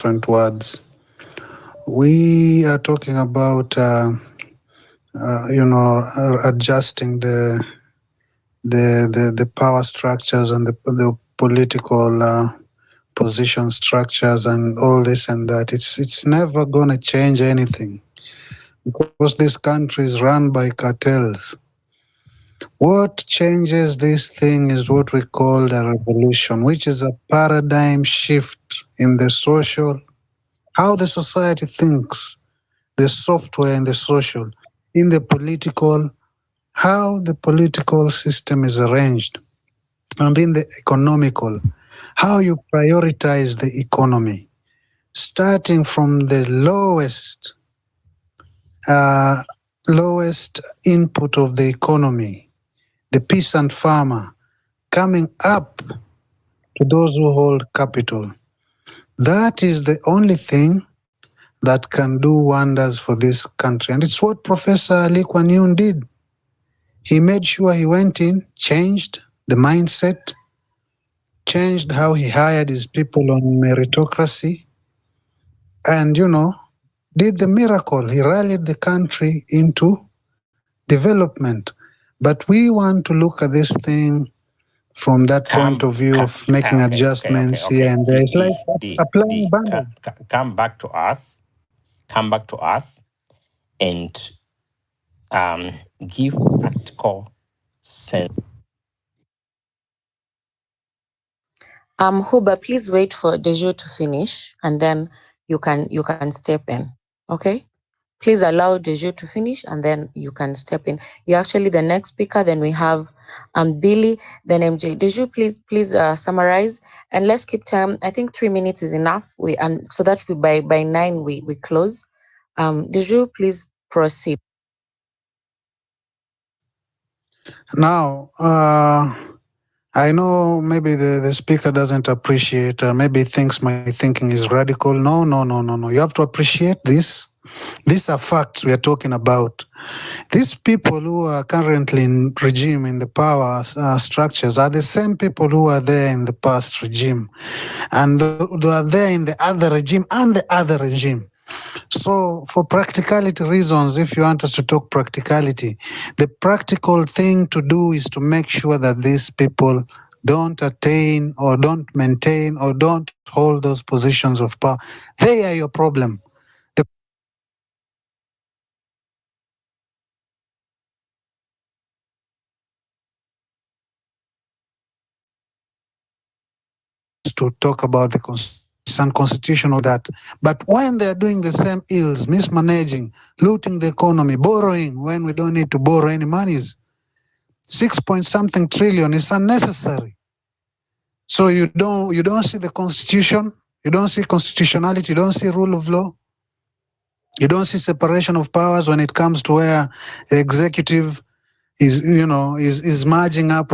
different words. We are talking about, adjusting the power structures and the political position structures and all this and that. It's never going to change anything because this country is run by cartels. What changes this thing is what we call the revolution, which is a paradigm shift in the social, how the society thinks, the software in the social, in the political, how the political system is arranged, and in the economical, how you prioritize the economy, starting from the uh, lowest input of the economy, the peasant farmer, coming up to those who hold capital. That is the only thing that can do wonders for this country. And it's what Professor Lee Kuan Yew did. He made sure he went in, changed the mindset, changed how he hired his people on meritocracy, and, did the miracle. He rallied the country into development. But we want to look at this thing from that point of view of making adjustments here and there. It's like applying bandage. Come back to us. Come back to us and give practical sense. Huba, please wait for Dejo to finish, and then you can step in. Okay? Please allow Dejo to finish, and then you can step in. You're actually the next speaker. Then we have Billy, then MJ. Dejo, please summarize, and let's keep time. I think 3 minutes is enough. So that by 9 we close. Dejo, please proceed. Now, I know maybe the speaker doesn't appreciate, maybe thinks my thinking is radical. No. You have to appreciate this. These are facts we are talking about. These people who are currently in regime, in the power structures, are the same people who are there in the past regime. And they are there in the other regime and the other regime. So for practicality reasons, if you want us to talk practicality, the practical thing to do is to make sure that these people don't attain or don't maintain or don't hold those positions of power. They are your problem. To talk about the constitution or that. But when they're doing the same ills, mismanaging, looting the economy, borrowing when we don't need to borrow any monies, 6-point-something trillion is unnecessary. So you don't see the constitution, you don't see constitutionality, you don't see rule of law, you don't see separation of powers when it comes to where the executive is merging up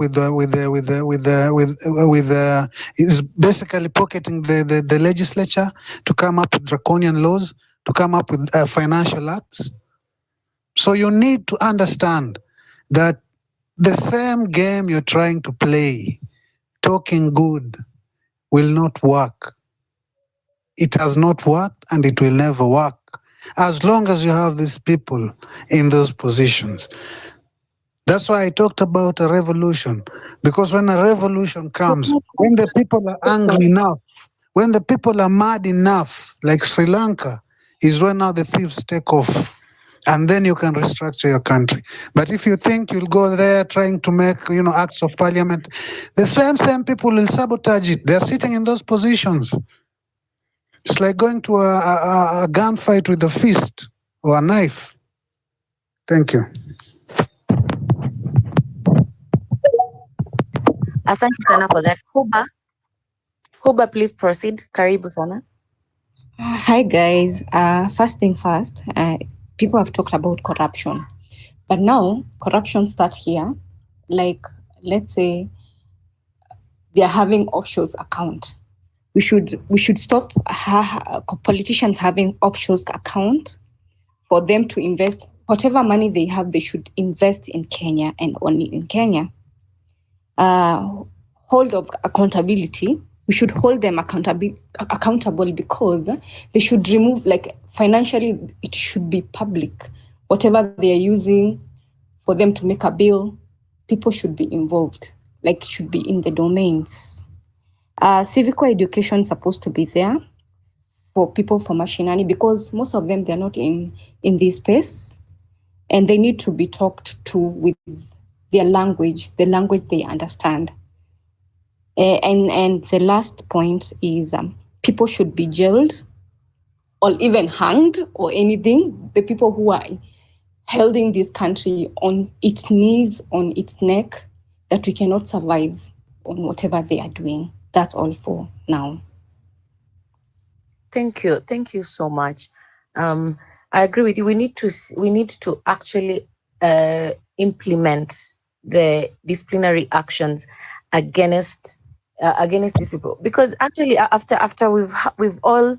is basically pocketing the legislature to come up with draconian laws, to come up with financial acts. So you need to understand that the same game you're trying to play, talking good, will not work. It has not worked and it will never work as long as you have these people in those positions. That's why I talked about a revolution, because when a revolution comes, when the people are angry enough, when the people are mad enough, like Sri Lanka, is when now the thieves take off. And then you can restructure your country. But if you think you'll go there trying to make, acts of parliament, the same people will sabotage it. They're sitting in those positions. It's like going to a gunfight with a fist or a knife. Thank you. Asante sana for that. Huba, please proceed. Karibu sana. Hi guys. First thing first, people have talked about corruption, but now corruption starts here. Like, let's say they are having offshore account. We should stop politicians having offshore account for them to invest whatever money they have. They should invest in Kenya and only in Kenya. Hold of accountability. we should hold them accountable because they should remove, like, financially, it should be public. Whatever they are using for them to make a bill, people should be involved, like, should be in the domains. Civic education is supposed to be there for people from mashinani, because most of them, they're not in this space, and they need to be talked to with their language, the language they understand. And the last point is, people should be jailed or even hanged or anything. The people who are holding this country on its knees, on its neck, that we cannot survive on whatever they are doing. That's all for now. Thank you so much. I agree with you. We need to actually implement the disciplinary actions against these people, because actually after we've all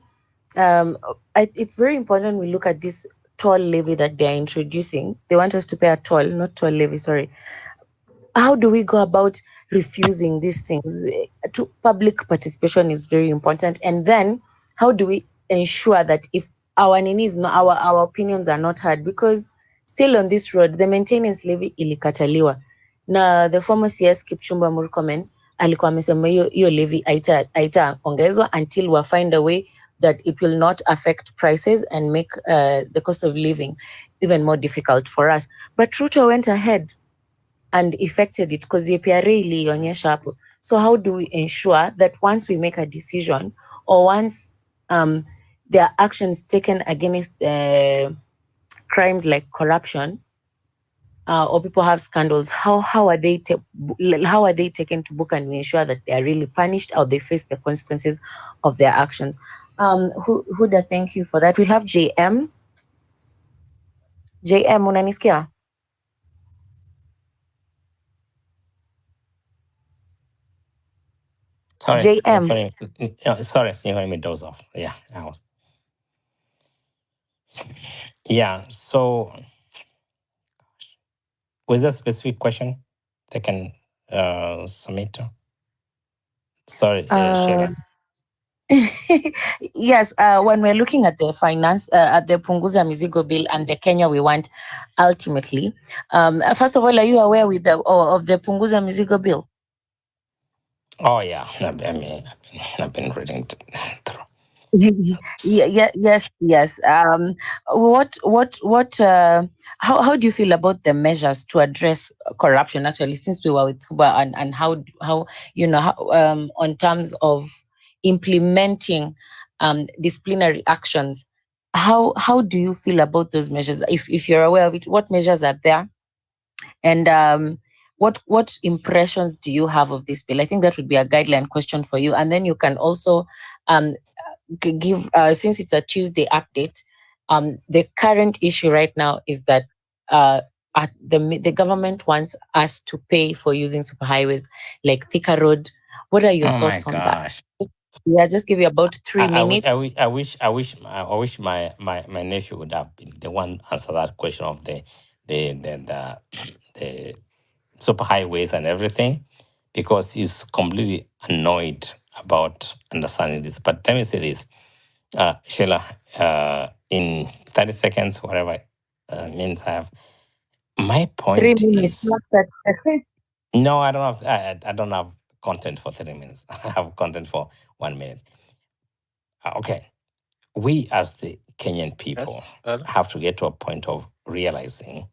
it's very important we look at this toll levy that they are introducing. They want us to pay a toll, not toll levy, sorry. How do we go about refusing these things? To public participation is very important, and then how do we ensure that if our needs, no, our opinions are not heard? Because still on this road the maintenance levy ilikataliwa na the former CS Kipchumba Murkomen alikuwa amesema hiyo levy haitaongezwa until we find a way that it will not affect prices and make the cost of living even more difficult for us. But Ruto went ahead and effected it because APRA ilionyesha hapo. So how do we ensure that once we make a decision, or once there are actions taken against crimes like corruption, or people have scandals, how are they taken to book, and we ensure that they are really punished or they face the consequences of their actions? Huda, thank you for that. We'll have JM. JM, unanisikia? Sorry, JM. sorry, you heard me doze off. Yeah, I was. Yeah, so was there a specific question they can submit to? Sorry, Sheila. Yes, when we're looking at the finance, at the Punguza Mizigo bill and the Kenya we want, ultimately, first of all, are you aware of the Punguza Mizigo bill? Oh yeah, I mean, I've been reading through. Yes. How do you feel about the measures to address corruption? Actually, since we were with Huba, and how on terms of implementing disciplinary actions, how do you feel about those measures? If you're aware of it, what measures are there, and what impressions do you have of this bill? I think that would be a guideline question for you, and then you can also give, since it's a Tuesday update, the current issue right now is that the government wants us to pay for using superhighways like Thika Road. What are your Oh my thoughts on that? gosh. Yeah, just give you about 3 minutes. I wish my nephew would have been the one answer that question of the the superhighways and everything, because he's completely annoyed about understanding this. But let me say this, Sheila, in 30 seconds, whatever means I have. My 3 point minutes, is, not that. no, I don't have. I don't have content for 30 minutes. I have content for 1 minute. Okay, we as the Kenyan people have to get to a point of realizing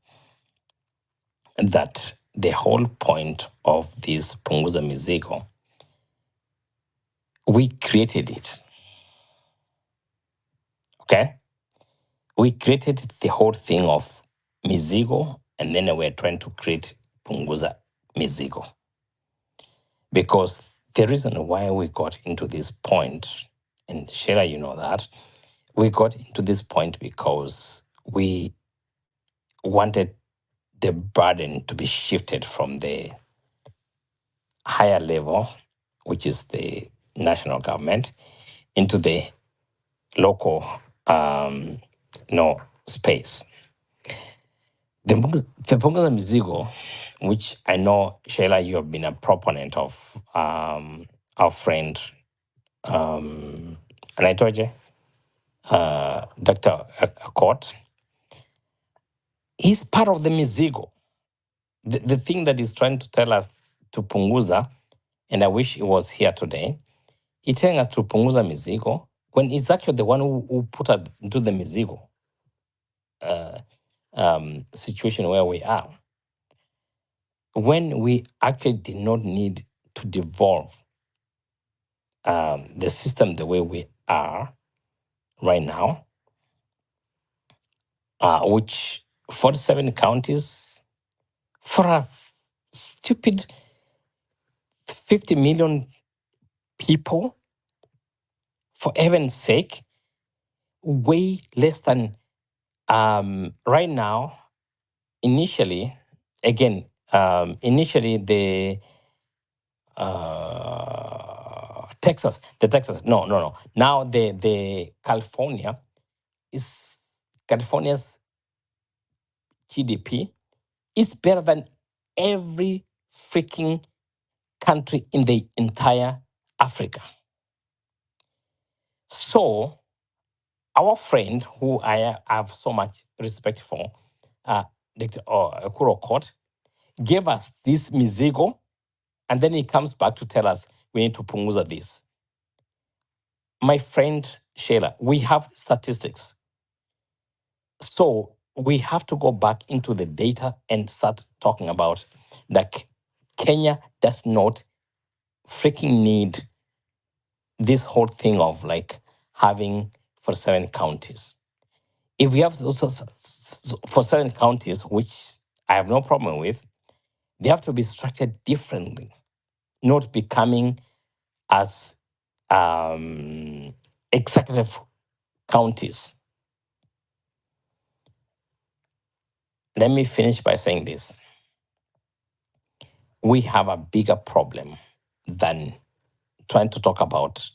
that the whole point of this Punguza Mizigo, we created it. Okay? We created the whole thing of Mizigo, and then we're trying to create Punguza Mizigo. Because the reason why we got into this point, and Sheila, you know that, we got into this point because we wanted the burden to be shifted from the higher level, which is the national government, into the local space. The Punguza Mizigo, which I know, Sheila, you have been a proponent of, our friend And I told you, Dr. Akot, he's part of the Mizigo. The thing that he's trying to tell us to Punguza, and I wish he was here today, he's telling us to Punguza Mizigo when he's actually the one who put us into the Mizigo situation where we are. When we actually did not need to devolve the system the way we are right now, which 47 counties for a stupid 50 million people, for heaven's sake, way less than right now. Initially, again, initially the Texas, no. Now the California's GDP is better than every freaking country in the entire Africa. So our friend, who I have so much respect for, Dr. Kuro Court, gave us this Mizigo, and then he comes back to tell us we need to punguza this. My friend Sheila, we have statistics. So we have to go back into the data and start talking about that Kenya does not freaking need this whole thing of like having for 7 counties. If we have for 7 counties, which I have no problem with, they have to be structured differently, not becoming as executive counties. Let me finish by saying this. We have a bigger problem than trying to talk about,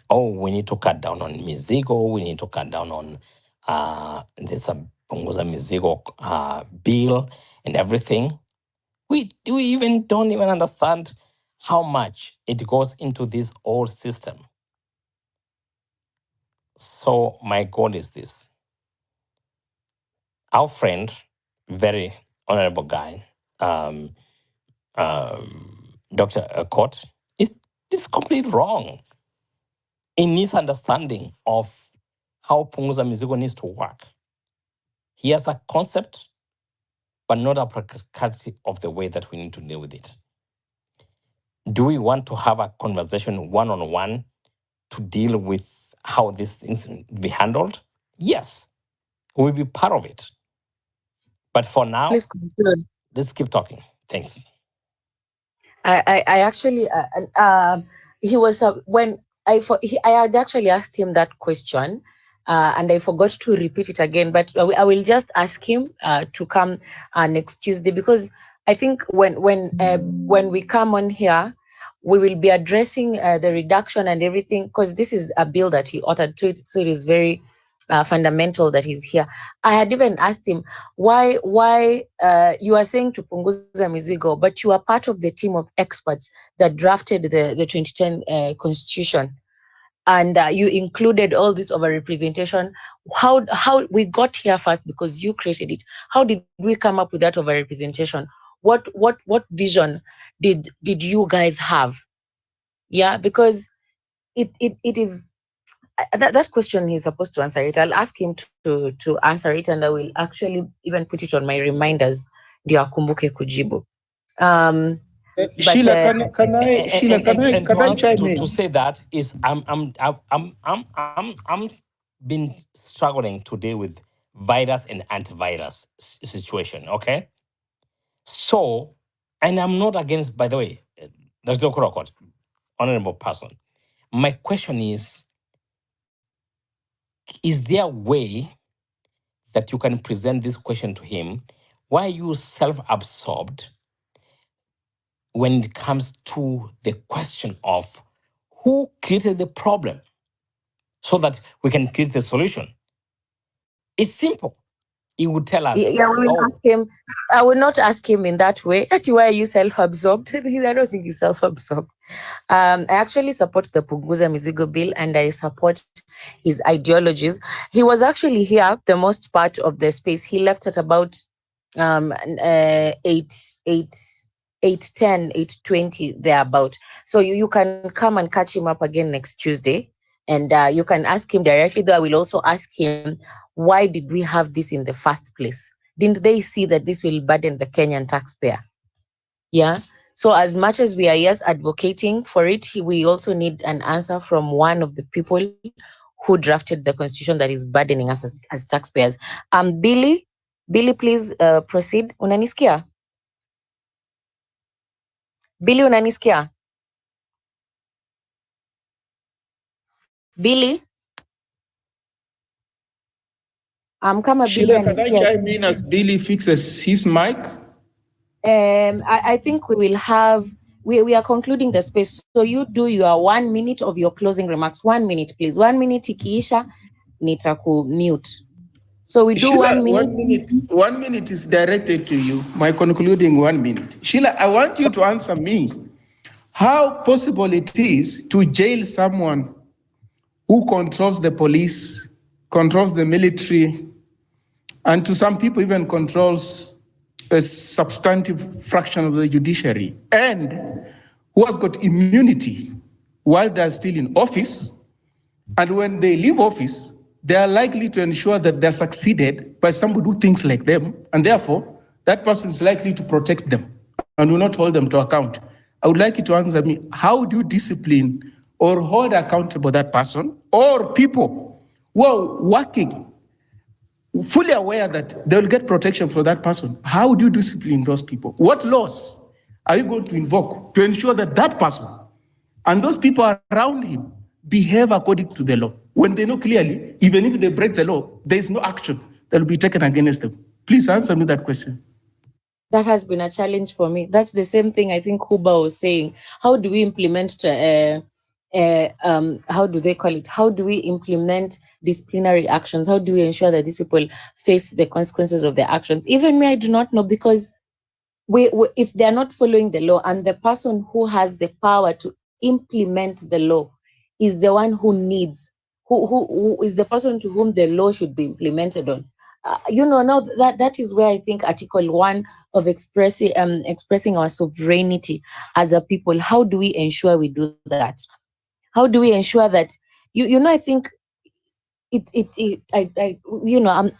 oh, we need to cut down on Mizigo, we need to cut down on this Punguza Mizigo bill and everything. We even don't even understand how much it goes into this old system. So my goal is this. Our friend, very honorable guy, Dr. Court, is completely wrong in his understanding of how Punguza Mizigo needs to work. He has a concept, but not a practicality of the way that we need to deal with it. Do we want to have a conversation one-on-one to deal with how these things be handled? Yes, we'll be part of it. But for now, Please conclude. let's keep talking. Thanks. I actually he was when I had actually asked him that question, and I forgot to repeat it again. But I will just ask him to come next Tuesday, because I think when we come on here, we will be addressing the reduction and everything, because this is a bill that he authored, so it is very fundamental that he's here. I had even asked him why you are saying to Punguza Mizigo, but you are part of the team of experts that drafted the 2010 constitution, and you included all this overrepresentation. How we got here first, because you created it. How did we come up with that overrepresentation? What vision did you guys have? Yeah, because it is that question he's supposed to answer it. I'll ask him to answer it, and I will actually even put it on my reminders ndio akumbuke kujibu. But And to I answer chime in? to say that is I'm been struggling to deal with virus and antivirus situation. Okay, so and I'm not against. By the way, Dr. Kurokot, honorable person. My question is there a way that you can present this question to him? Why are you self-absorbed when it comes to the question of who created the problem so that we can create the solution? It's simple. he would tell us. Yeah, we will ask him. I will not ask him in that way. Why are you self-absorbed? I don't think he's self-absorbed. I actually support the Punguza Mizigo bill, and I support his ideologies. He was actually here the most part of the space. He left at about 8, 8, 8:10, 8:20 thereabout. So you can come and catch him up again next Tuesday, and you can ask him directly. Though I will also ask him, why did we have this in the first place? Didn't they see that this will burden the Kenyan taxpayer? Yeah. So as much as we are, yes, advocating for it, we also need an answer from one of the people who drafted the constitution that is burdening us as taxpayers. Billy, please proceed. Unanisikia? Billy, unanisikia? Billy? Kama Billy Sheila, can I anisikia. chime in as Billy fixes his mic? I think we will have, we are concluding the space. So you do your 1 minute of your closing remarks. 1 minute, please. 1 minute ikiisha, nitaku mute. So we do Sheila, 1 minute. 1 minute. 1 minute is directed to you. My concluding 1 minute. Sheila, I want you to answer me. How possible it is to jail someone who controls the police, controls the military, and to some people even controls a substantive fraction of the judiciary, and who has got immunity while they're still in office, and when they leave office, they are likely to ensure that they're succeeded by somebody who thinks like them, and therefore that person is likely to protect them and will not hold them to account. I would like you to answer me, how do you discipline or hold accountable that person or people who are working fully aware that they will get protection for that person? How do you discipline those people? What laws are you going to invoke to ensure that that person and those people around him behave according to the law, when they know clearly, even if they break the law, there is no action that will be taken against them? Please answer me that question. That has been a challenge for me. That's the same thing I think Huba was saying. How do we implement, how do they call it? How do we implement disciplinary actions? How do we ensure that these people face the consequences of their actions? Even me, I do not know, because we if they're not following the law, and the person who has the power to implement the law is the one who needs, who is the person to whom the law should be implemented on. Now that is where I think Article 1 of expressing our sovereignty as a people. How do we ensure we do that? How do we ensure that I think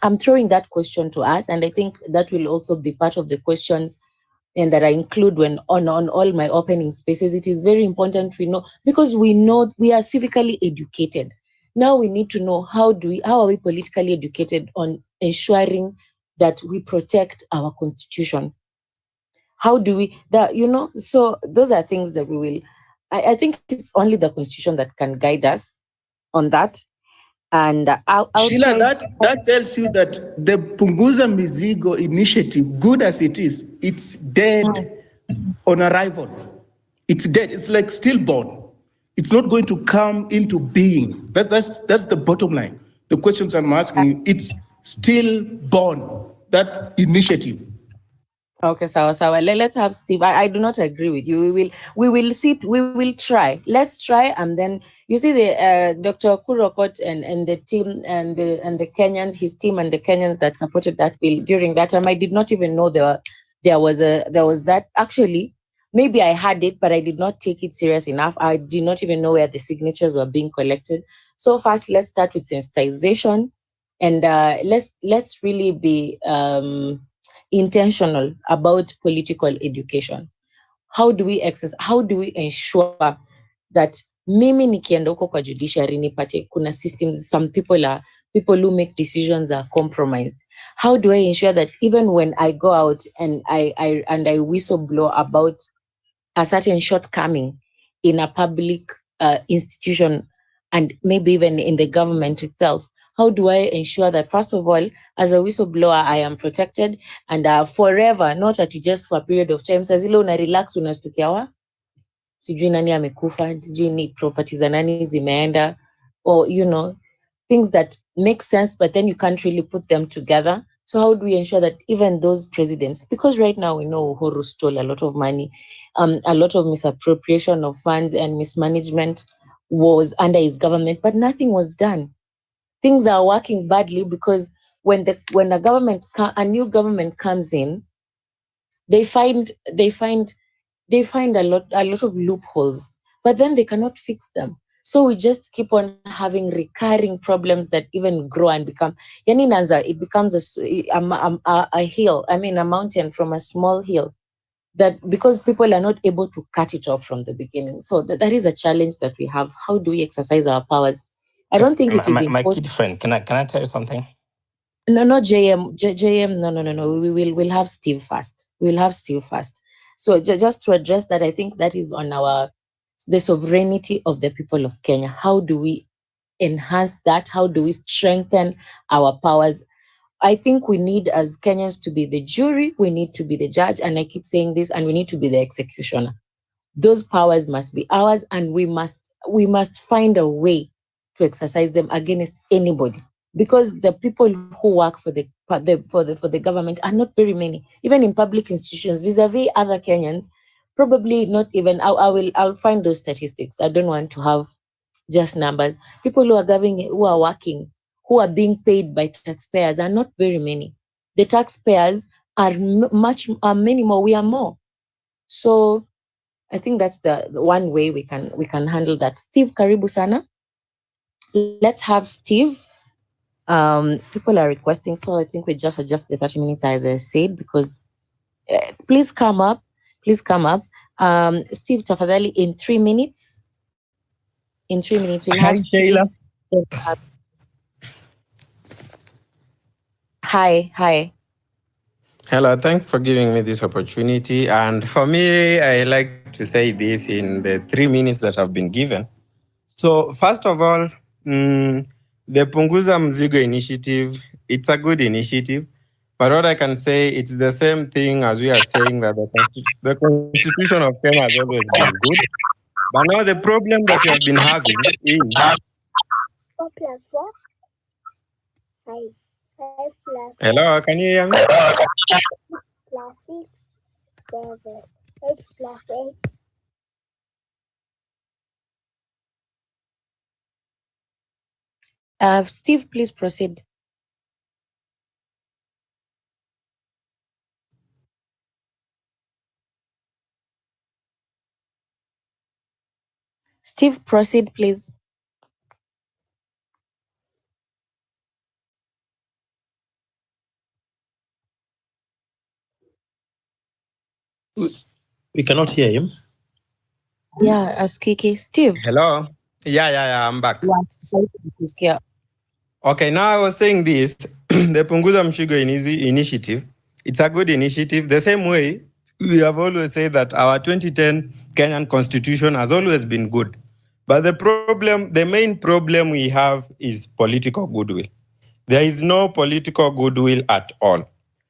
I'm throwing that question to us, and I think that will also be part of the questions and that I include when on all my opening spaces. It is very important we know, because we know we are civically educated. Now we need to know how are we politically educated on ensuring that we protect our constitution. How do we so those are things that we will, I think it's only the constitution that can guide us on that. And Sheila, outside, that tells you that the Punguza Mizigo initiative, good as it is, it's dead on arrival. It's dead. It's like stillborn. It's not going to come into being. That's the bottom line. The questions I'm asking you, it's still born, that initiative. okay, sawa. Let's have Steve. I do not agree with you. We will try. Let's try, and then you see the Dr. Kurokot and the team and the Kenyans, his team and the Kenyans that supported that bill during that time. I did not even know there was that. Actually, maybe I had it, but I did not take it serious enough. I did not even know where the signatures were being collected. So first, let's start with sensitization, and let's really be intentional about political education. How do we ensure that mimi nikienda huko kwa judiciary nipate kuna systems, some people who make decisions are compromised? How do I ensure that even when I go out and I whistleblow about a certain shortcoming in a public institution, and maybe even in the government itself, how do I ensure that, first of all, as a whistleblower, I am protected, and forever, not at just for a period of time? Saa zile una relax, unastukia sijui nani amekufa, sijui ni property za nani zimeenda, or things that make sense, but then you can't really put them together. So how do we ensure that even those presidents, because right now we know Uhuru stole a lot of money, a lot of misappropriation of funds and mismanagement was under his government, but nothing was done. Things are working badly because when a new government comes in, they find a lot of loopholes, but then they cannot fix them. So we just keep on having recurring problems that even grow and become, yani inaanza, it becomes a hill, I mean a mountain from a small hill, that because people are not able to cut it off from the beginning. So that is a challenge that we have. How do we exercise our powers? I don't think it is My impossible. kid friend, can I tell you something? No, not JM. No. We'll have Steve first. We'll have Steve first. So just to address that, I think that is on the sovereignty of the people of Kenya. How do we enhance that? How do we strengthen our powers? I think we need, as Kenyans, to be the jury. We need to be the judge, and I keep saying this, and we need to be the executioner. Those powers must be ours, and we must find a way to exercise them against anybody, because the people who work for the government are not very many, even in public institutions, vis-a-vis other Kenyans. Probably not even. I'll find those statistics. I don't want to have just numbers. People who are working, who are being paid by taxpayers are not very many. The taxpayers are many more. We are more. So I think that's the one way we can handle that. Steve, karibu sana. Let's have Steve. People are requesting, so I think we just adjust the 30 minutes as I said, because please come up. Please come up. Steve, tafadhali, in 3 minutes. In 3 minutes, we'll have Hi, Steve. Sheila. Hi. Hello, thanks for giving me this opportunity. And for me, I like to say this in the 3 minutes that have been given. So, first of all, the Punguza Migo initiative, it's a good initiative. But what I can say, it's the same thing as we are saying that the Constitution of Kenya has always been good. But now the problem that we have been having is... 4 plus what? 5. 5 plus Hello, can you hear me? plus 6, 7. 8 plus 8. Steve, please proceed. Steve, proceed, please. We cannot hear him. Yeah, Askiki. Steve. Hello? Yeah, I'm back. Yeah. Okay, now I was saying this, the Punguza Migo initiative, it's a good initiative. The same way, we have always said that our 2010 Kenyan constitution has always been good. But the main problem we have is political goodwill. There is no political goodwill at all.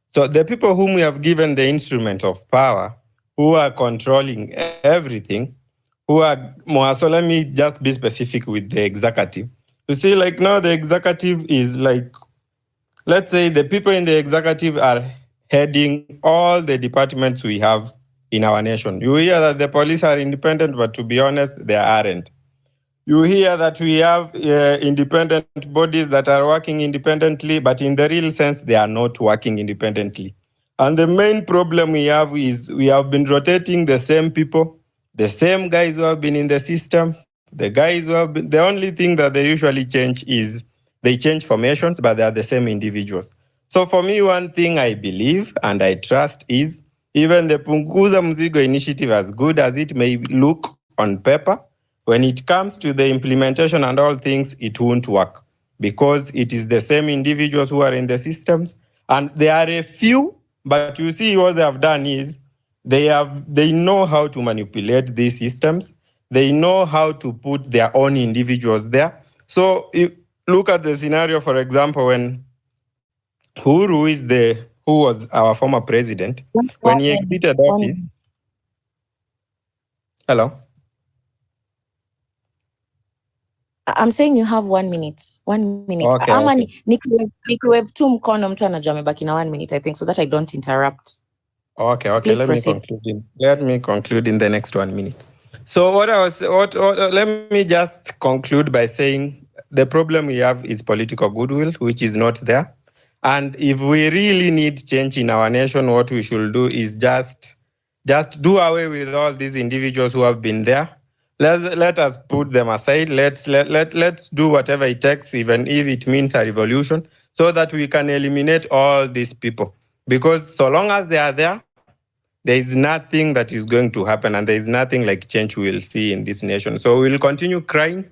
So the people whom we have given the instrument of power, who are controlling everything, who are more, so let me just be specific with the executive. You see, like now the executive is like, let's say the people in the executive are heading all the departments we have in our nation. You hear that the police are independent, but to be honest, they aren't. You hear that we have independent bodies that are working independently, but in the real sense, they are not working independently. And the main problem we have is we have been rotating the same people, the same guys who have been in the system, the guys who have been, the only thing that they usually change is they change formations, but they are the same individuals. So for me, one thing I believe and I trust is even the Punguza Migo initiative, as good as it may look on paper, when it comes to the implementation and all things, it won't work because it is the same individuals who are in the systems. And there are a few, but you see what they have done is they know how to manipulate these systems. They know how to put their own individuals there. So look at the scenario, for example, when who was our former president, when he exited office. Hello? I'm saying you have 1 minute. 1 minute. Okay, Ama okay. nikiwave tu mkono mtu anajua amebaki na 1 minute, I think, so that I don't interrupt. Okay. Please Let me proceed. conclude in the next 1 minute. So let me just conclude by saying the problem we have is political goodwill, which is not there. And if we really need change in our nation, what we should do is just do away with all these individuals who have been there. Let us put them aside. Let's do whatever it takes, even if it means a revolution, so that we can eliminate all these people. Because so long as they are there is nothing that is going to happen, and there is nothing like change we will see in this nation. So we will continue crying,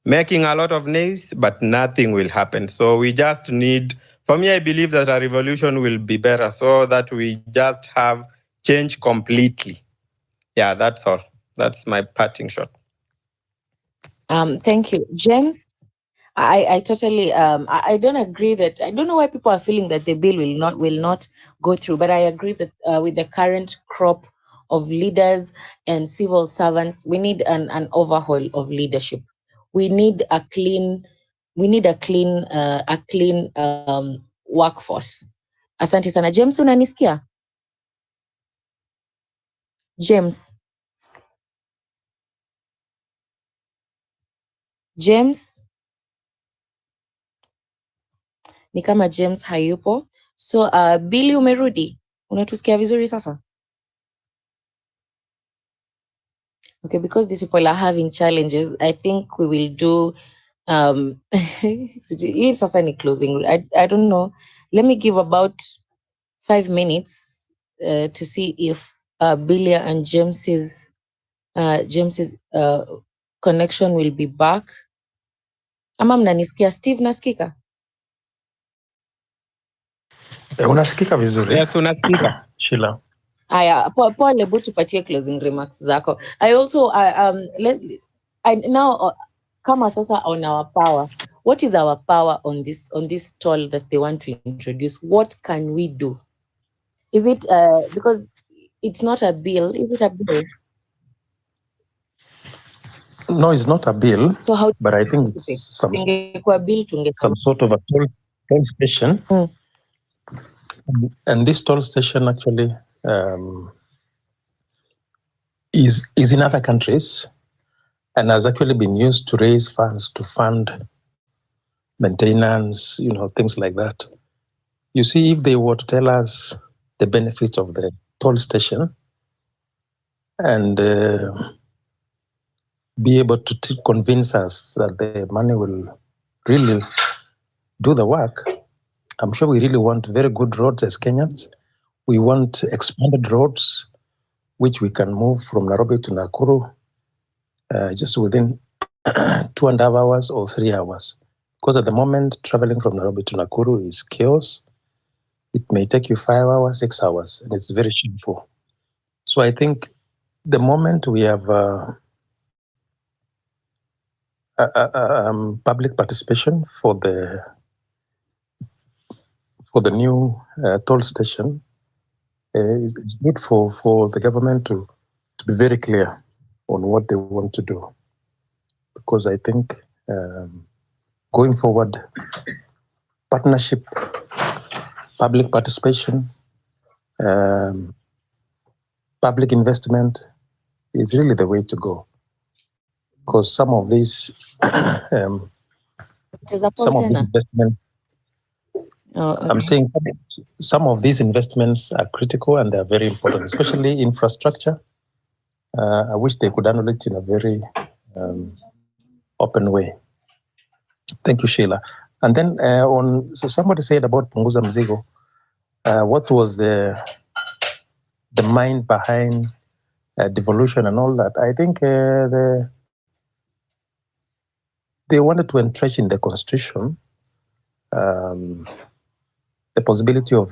making a lot of noise, but nothing will happen. So we just need, for me, I believe that a revolution will be better, so that we just have change completely. Yeah, that's all. That's my parting shot. Thank you, James. I totally I don't agree that, I don't know why people are feeling that the bill will not go through, but I agree that with the current crop of leaders and civil servants, we need an overhaul of leadership. We need a clean workforce. Asante sana. James, unanisikia? James. Ni kama James hayupo. So Billy, umerudi? Unatusikia vizuri sasa? Okay, because these people are having challenges, I think we will do hii sasa ni closing. I don't know. Let me give about 5 minutes to see if Billy and James's connection will be back. Ama mnanisikia? Steve, nasikika? Unasikika vizuri? Yes, unasikika. Sheila. Aya, Paul, hebu tupatie closing remarks zako. I also now kama sasa on our power. What is our power on this toll that they want to introduce? What can we do? Is it because it's not a bill? Is it a bill? No, it's not a bill, So how? but I think it's some sort of a toll station. And this toll station actually is in other countries and has actually been used to raise funds to fund maintenance, things like that. You see, if they were to tell us the benefits of the toll station and be able to convince us that the money will really do the work, I'm sure we really want very good roads as Kenyans. We want expanded roads, which we can move from Nairobi to Nakuru just within 2.5 hours or 3 hours. Because at the moment, traveling from Nairobi to Nakuru is chaos. It may take you 5 hours, 6 hours, and it's very shameful. So I think the moment we have public participation for the new toll station, it's good for the government to be very clear on what they want to do. Because I think going forward, partnership, public participation, public investment is really the way to go. Because some of these investments, I'm saying some of these investments are critical and they're very important, especially infrastructure. I wish they could handle it in a very open way. Thank you, Sheila. And then so somebody said about Punguza Migo, what was the mind behind devolution and all that? I think they wanted to entrench in the constitution the possibility of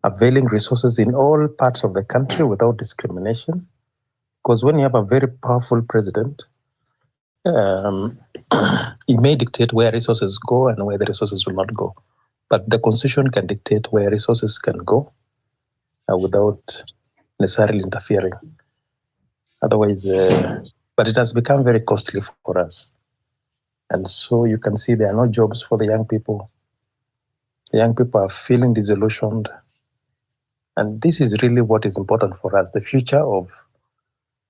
availing resources in all parts of the country without discrimination. Because when you have a very powerful president, he may dictate where resources go and where the resources will not go. But the constitution can dictate where resources can go without necessarily interfering. Otherwise, but it has become very costly for us. And so you can see there are no jobs for the young people. The young people are feeling disillusioned. And this is really what is important for us, the future of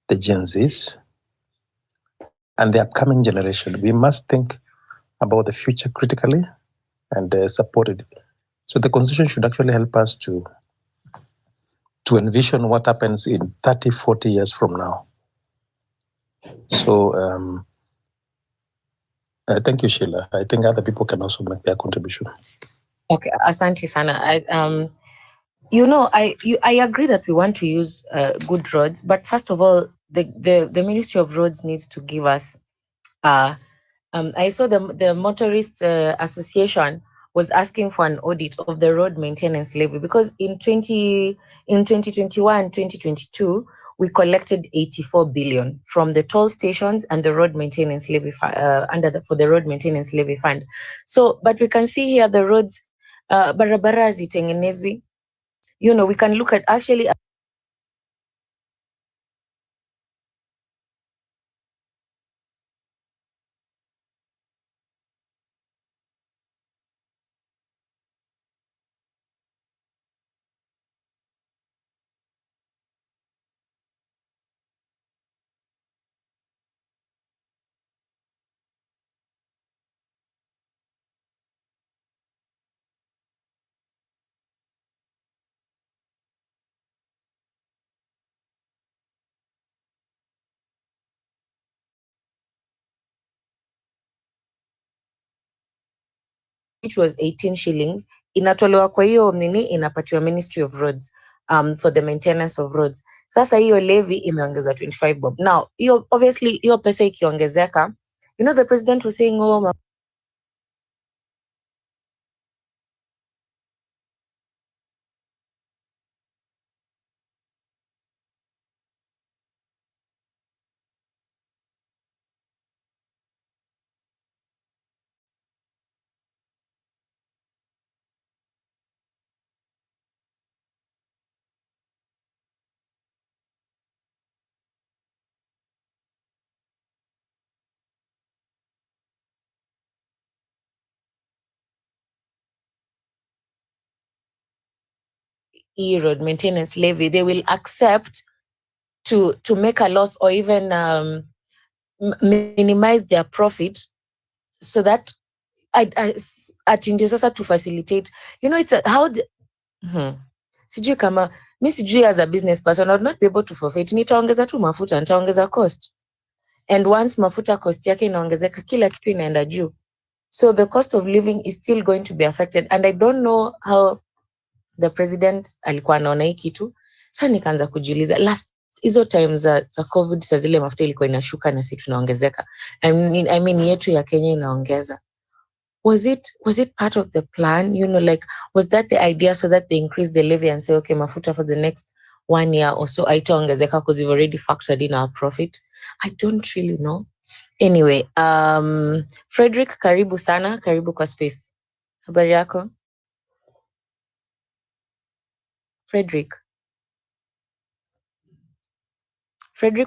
the Gen Zs and the upcoming generation. We must think about the future critically and support it. So the Constitution should actually help us to envision what happens in 30, 40 years from now. So thank you, Sheila. I think other people can also make their contribution. Okay, asante sana. I agree that we want to use good roads, but first of all, the Ministry of Roads needs to give us. I saw the Motorists Association was asking for an audit of the road maintenance levy, because in 2021, 2022, we collected 84 billion from the toll stations and the road maintenance levy for the road maintenance levy fund. So, but we can see here the roads, barabara zitengenezwi. We can look at actually. Which was 18 shillings, inatolewa kwa hiyo nini, inapatiwa Ministry of Roads for the maintenance of roads. Sasa hiyo levy imeongeza 25 bob. Now, obviously hiyo pesa ikiongezeka, the president was saying, road maintenance levy, they will accept to make a loss or even minimize their profit, so that ndio sasa to facilitate, it's how sijui kama mi sijui, as a business person I would not be able to forfeit. Nitaongeza tu mafuta, nitaongeza cost, and once mafuta cost yake inaongezeka, kila kitu inaenda juu, so the cost of living is still going to be affected. And I don't know how the president alikuwa anaona hii kitu. Sasa nikaanza kujiuliza, last hizo times za COVID, saa zile mafuta ilikuwa inashuka na sisi tunaongezeka, I mean yetu ya Kenya inaongeza. Was it part of the plan? Like, was that the idea, so that they increase the levy and say, okay, mafuta for the next 1 year or so haitaongezeka because we've already factored in our profit? I don't really know. Anyway, Frederick, karibu sana, karibu kwa space. Habari yako? Frederick,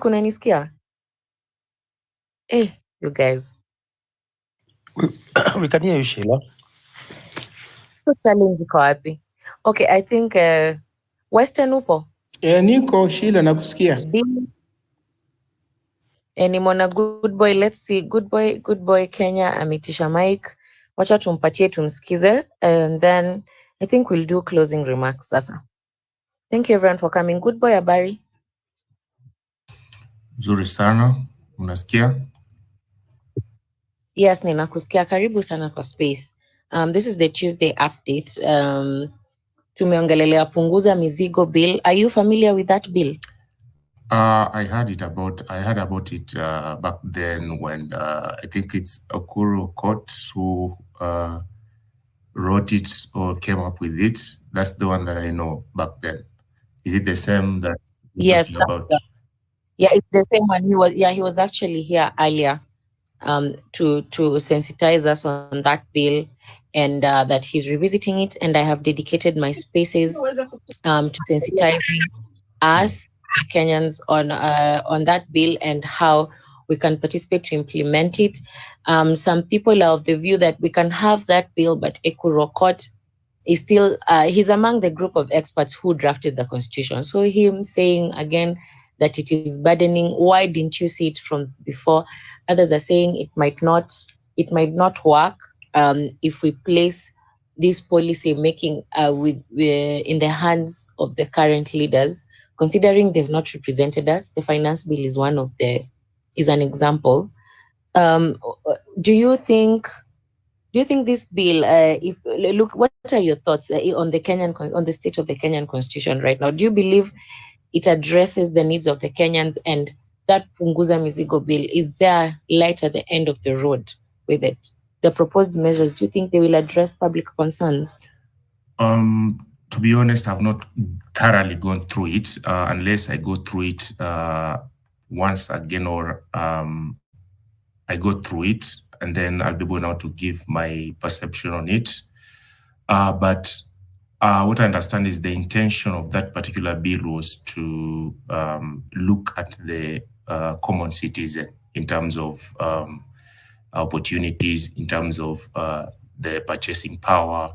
unanisikia? You guys. We can hear you, Sheila. Challenge iko wapi? Okay, I think Western upo? Niko Sheila, nakusikia. Nimeona good boy. Let's see, good boy Kenya ametisha mic. Wacha tumpatie tumsikize, and then I think we'll do closing remarks sasa. Thank you everyone for coming. Good boy, habari? Nzuri sana, unasikia? Yes, ninakusikia. Karibu sana kwa space. This is the Tuesday update. Tumeongelelea Punguza Mizigo bill. Are you familiar with that bill? I heard about it back then when I think it's Okuru Court who wrote it or came up with it. That's the one that I know back then. Is it the same that you're Yes, talking about? Yeah, it's the same one. He was actually here earlier to sensitize us on that bill, and that he's revisiting it, and I have dedicated my spaces to sensitizing us Kenyans on that bill, and how we can participate to implement it. Some people are of the view that we can have that bill, but Ekuru Court is still, he's among the group of experts who drafted the constitution. So him saying again that it is burdening, why didn't you see it from before? Others are saying it might not work if we place this policy making in the hands of the current leaders, considering they've not represented us. The finance bill is is an example. Do you think this bill, what are your thoughts on the state of the Kenyan constitution right now? Do you believe it addresses the needs of the Kenyans, and that Punguza Mizigo bill, is there light at the end of the road with it? The proposed measures, do you think they will address public concerns? To be honest, I've not thoroughly gone through it, unless I go through it once again, or I go through it, and then I'll be able now to give my perception on it. But what I understand is the intention of that particular bill was to look at the common citizen in terms of opportunities, in terms of the purchasing power,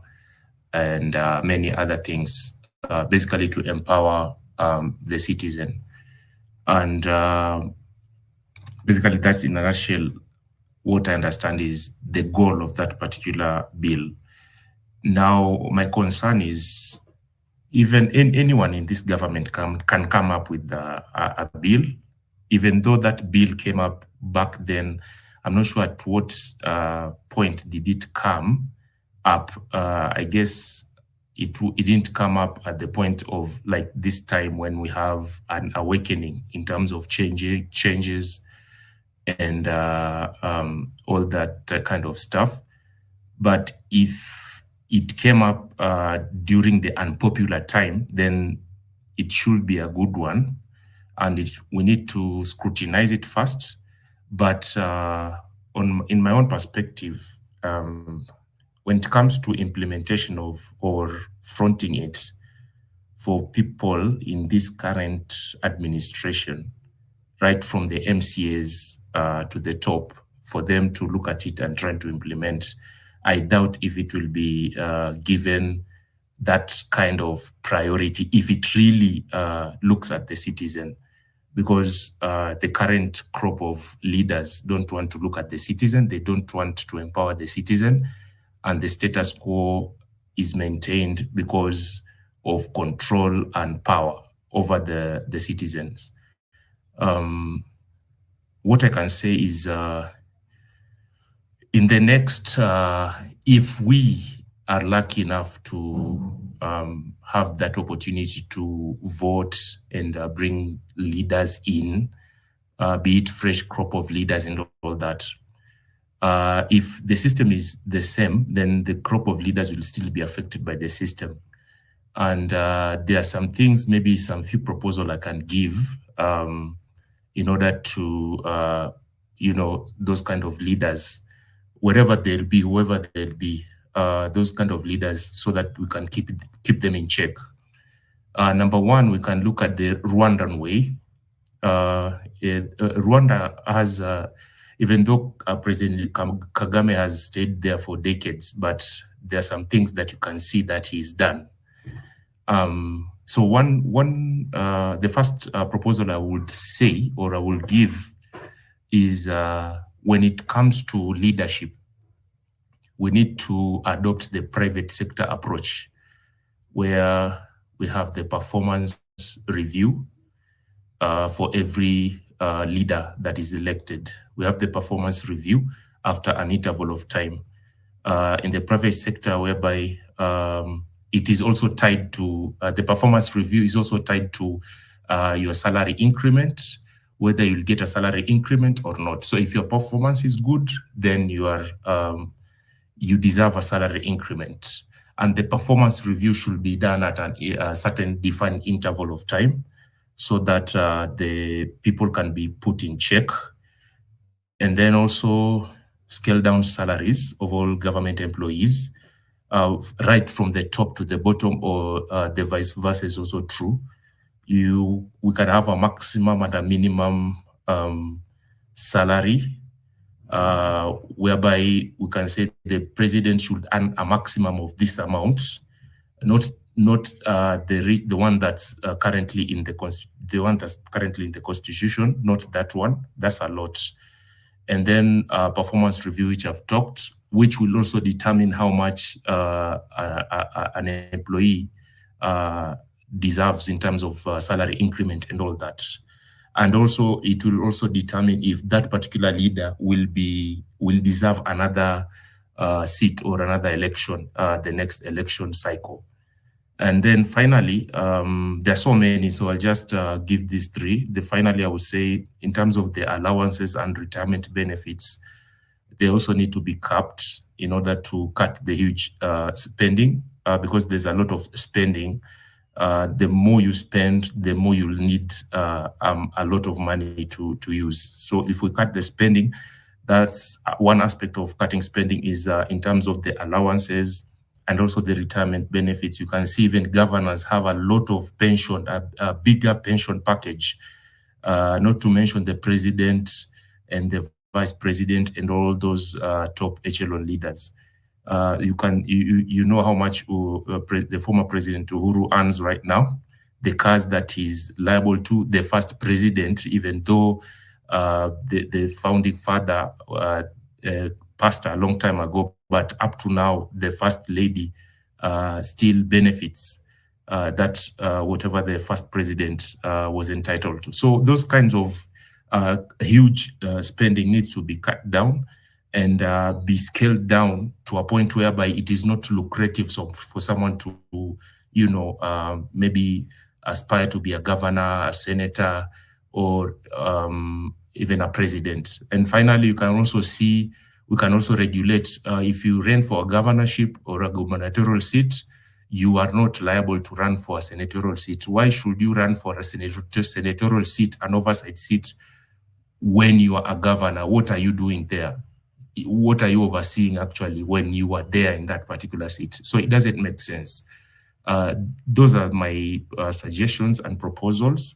and many other things, basically to empower the citizen. And basically that's in a nutshell what I understand is the goal of that particular bill. Now, my concern is even anyone in this government can come up with a bill, even though that bill came up back then. I'm not sure at what point did it come up. I guess it didn't come up at the point of like this time when we have an awakening in terms of changes and all that kind of stuff. But if it came up during the unpopular time, then it should be a good one, and we need to scrutinize it first. But in my own perspective, when it comes to implementation of or fronting it for people in this current administration, right from the MCAs to the top, for them to look at it and try to implement, I doubt if it will be given that kind of priority if it really looks at the citizen, because the current crop of leaders don't want to look at the citizen. They don't want to empower the citizen, and the status quo is maintained because of control and power over the citizens. What I can say is in the next, if we are lucky enough to have that opportunity to vote and bring leaders in, be it fresh crop of leaders and all that, if the system is the same, then the crop of leaders will still be affected by the system. And there are some things, maybe some few proposals I can give in order to, those kind of leaders, wherever they'll be, whoever they'll be, those kind of leaders, so that we can keep them in check. Number one, we can look at the Rwandan way. Rwanda has, even though President Kagame has stayed there for decades, but there are some things that you can see that he's done. So the first proposal I would say, or I will give, is when it comes to leadership, we need to adopt the private sector approach, where we have the performance review for every leader that is elected. We have the performance review after an interval of time. In the private sector, whereby it is also tied to, the performance review is also tied to your salary increment, whether you'll get a salary increment or not. So if your performance is good, then you deserve a salary increment. And the performance review should be done at a certain defined interval of time, so that the people can be put in check. And then also scale down salaries of all government employees, right from the top to the bottom, or the vice versa is also true. We can have a maximum and a minimum salary, whereby we can say the president should earn a maximum of this amount, not the one that's currently in the constitution, not that one. That's a lot. And then performance review, which I've talked, which will also determine how much an employee deserves in terms of salary increment and all that. And also, it will also determine if that particular leader will deserve another seat or another election, the next election cycle. And then finally, there are so many, so I'll just give these three. Finally, I would say, in terms of the allowances and retirement benefits, they also need to be capped in order to cut the huge spending, because there's a lot of spending. The more you spend, the more you'll need a lot of money to use. So if we cut the spending, that's one aspect of cutting spending is in terms of the allowances and also the retirement benefits. You can see even governors have a lot of pension, a bigger pension package, not to mention the president and the vice president and all those top echelon leaders. You know how much the former president Uhuru earns right now, the cars that he's liable to, the first president, even though the founding father passed a long time ago, but up to now, the first lady still benefits that whatever the first president was entitled to. So those kinds of huge spending needs to be cut down and be scaled down to a point whereby it is not lucrative for someone to, maybe aspire to be a governor, a senator, or even a president. And finally, we can also regulate if you run for a governorship or a gubernatorial seat, you are not liable to run for a senatorial seat. Why should you run for a senatorial seat, an oversight seat, when you are a governor? What are you doing there? What are you overseeing actually when you are there in that particular seat? So it doesn't make sense. Those are my suggestions and proposals.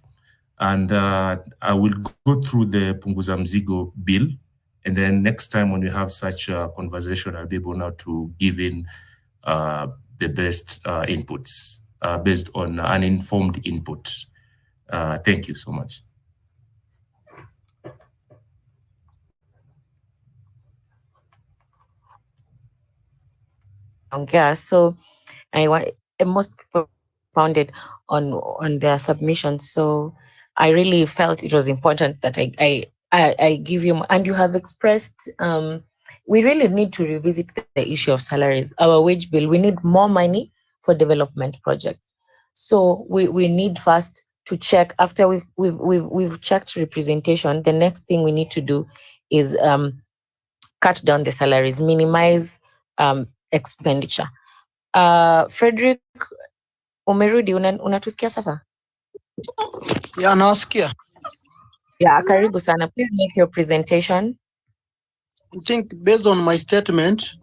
And I will go through the Punguza Migo bill. And then next time when we have such a conversation, I'll be able now to give in the best inputs based on uninformed input. Thank you so much. Yeah, so most people founded on their submissions. So I really felt it was important that I give you, and you have expressed. We really need to revisit the issue of salaries. Our wage bill. We need more money for development projects. So we need first to check after we've checked representation. The next thing we need to do is cut down the salaries, minimize expenditure. Frederick, umerudi, unatusikia sasa? Yeah, nasikia. Yeah, karibu sana. Please make your presentation. I think based on my statement,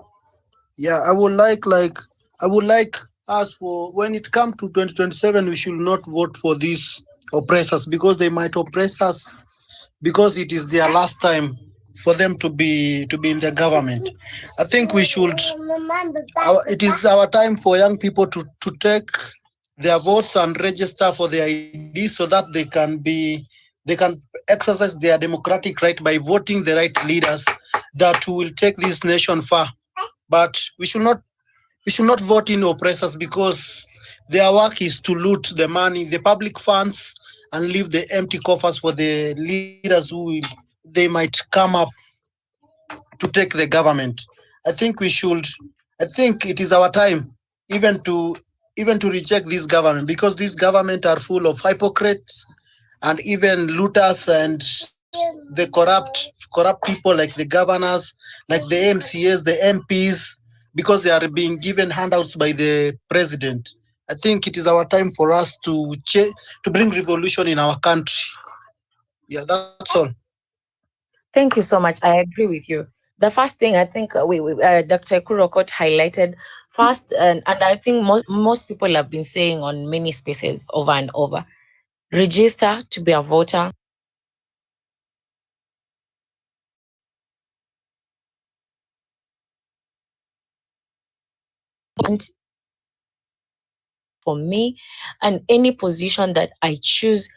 yeah, I would like us, for when it comes to 2027, we should not vote for these oppressors, because they might oppress us because it is their last time for them to be in the government. I think we should. It is our time for young people to take their votes and register for their ID, so that they can exercise their democratic right by voting the right leaders that will take this nation far. But we should not vote in oppressors, because their work is to loot the money, the public funds, and leave the empty coffers for the leaders they might come up to take the government. I think it is our time even to reject this government, because this government are full of hypocrites and even looters and the corrupt people, like the governors, like the MCAs, the MPs, because they are being given handouts by the president. I think it is our time for us to bring revolution in our country. Yeah, that's all. Thank you so much. I agree with you. The first thing I think Dr. Kurokot highlighted first, and I think most people have been saying on many spaces over and over, register to be a voter. for me, and any position that I choose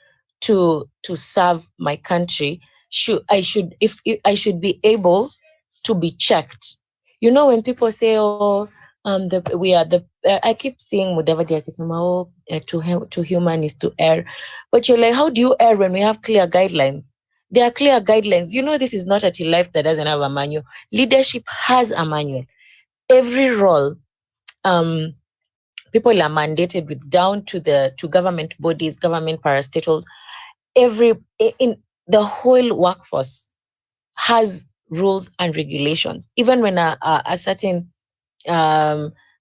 to serve my country, I should be able to be checked. You know, when people say, "Oh, I keep seeing Mudavadi akisema, "Oh, to human is to err," but you're like, how do you err when we have clear guidelines? There are clear guidelines. You know, this is not a life that doesn't have a manual. Leadership has a manual. Every role, people are mandated with, down to government bodies, government parastatals. In the whole workforce has rules and regulations. Even when a certain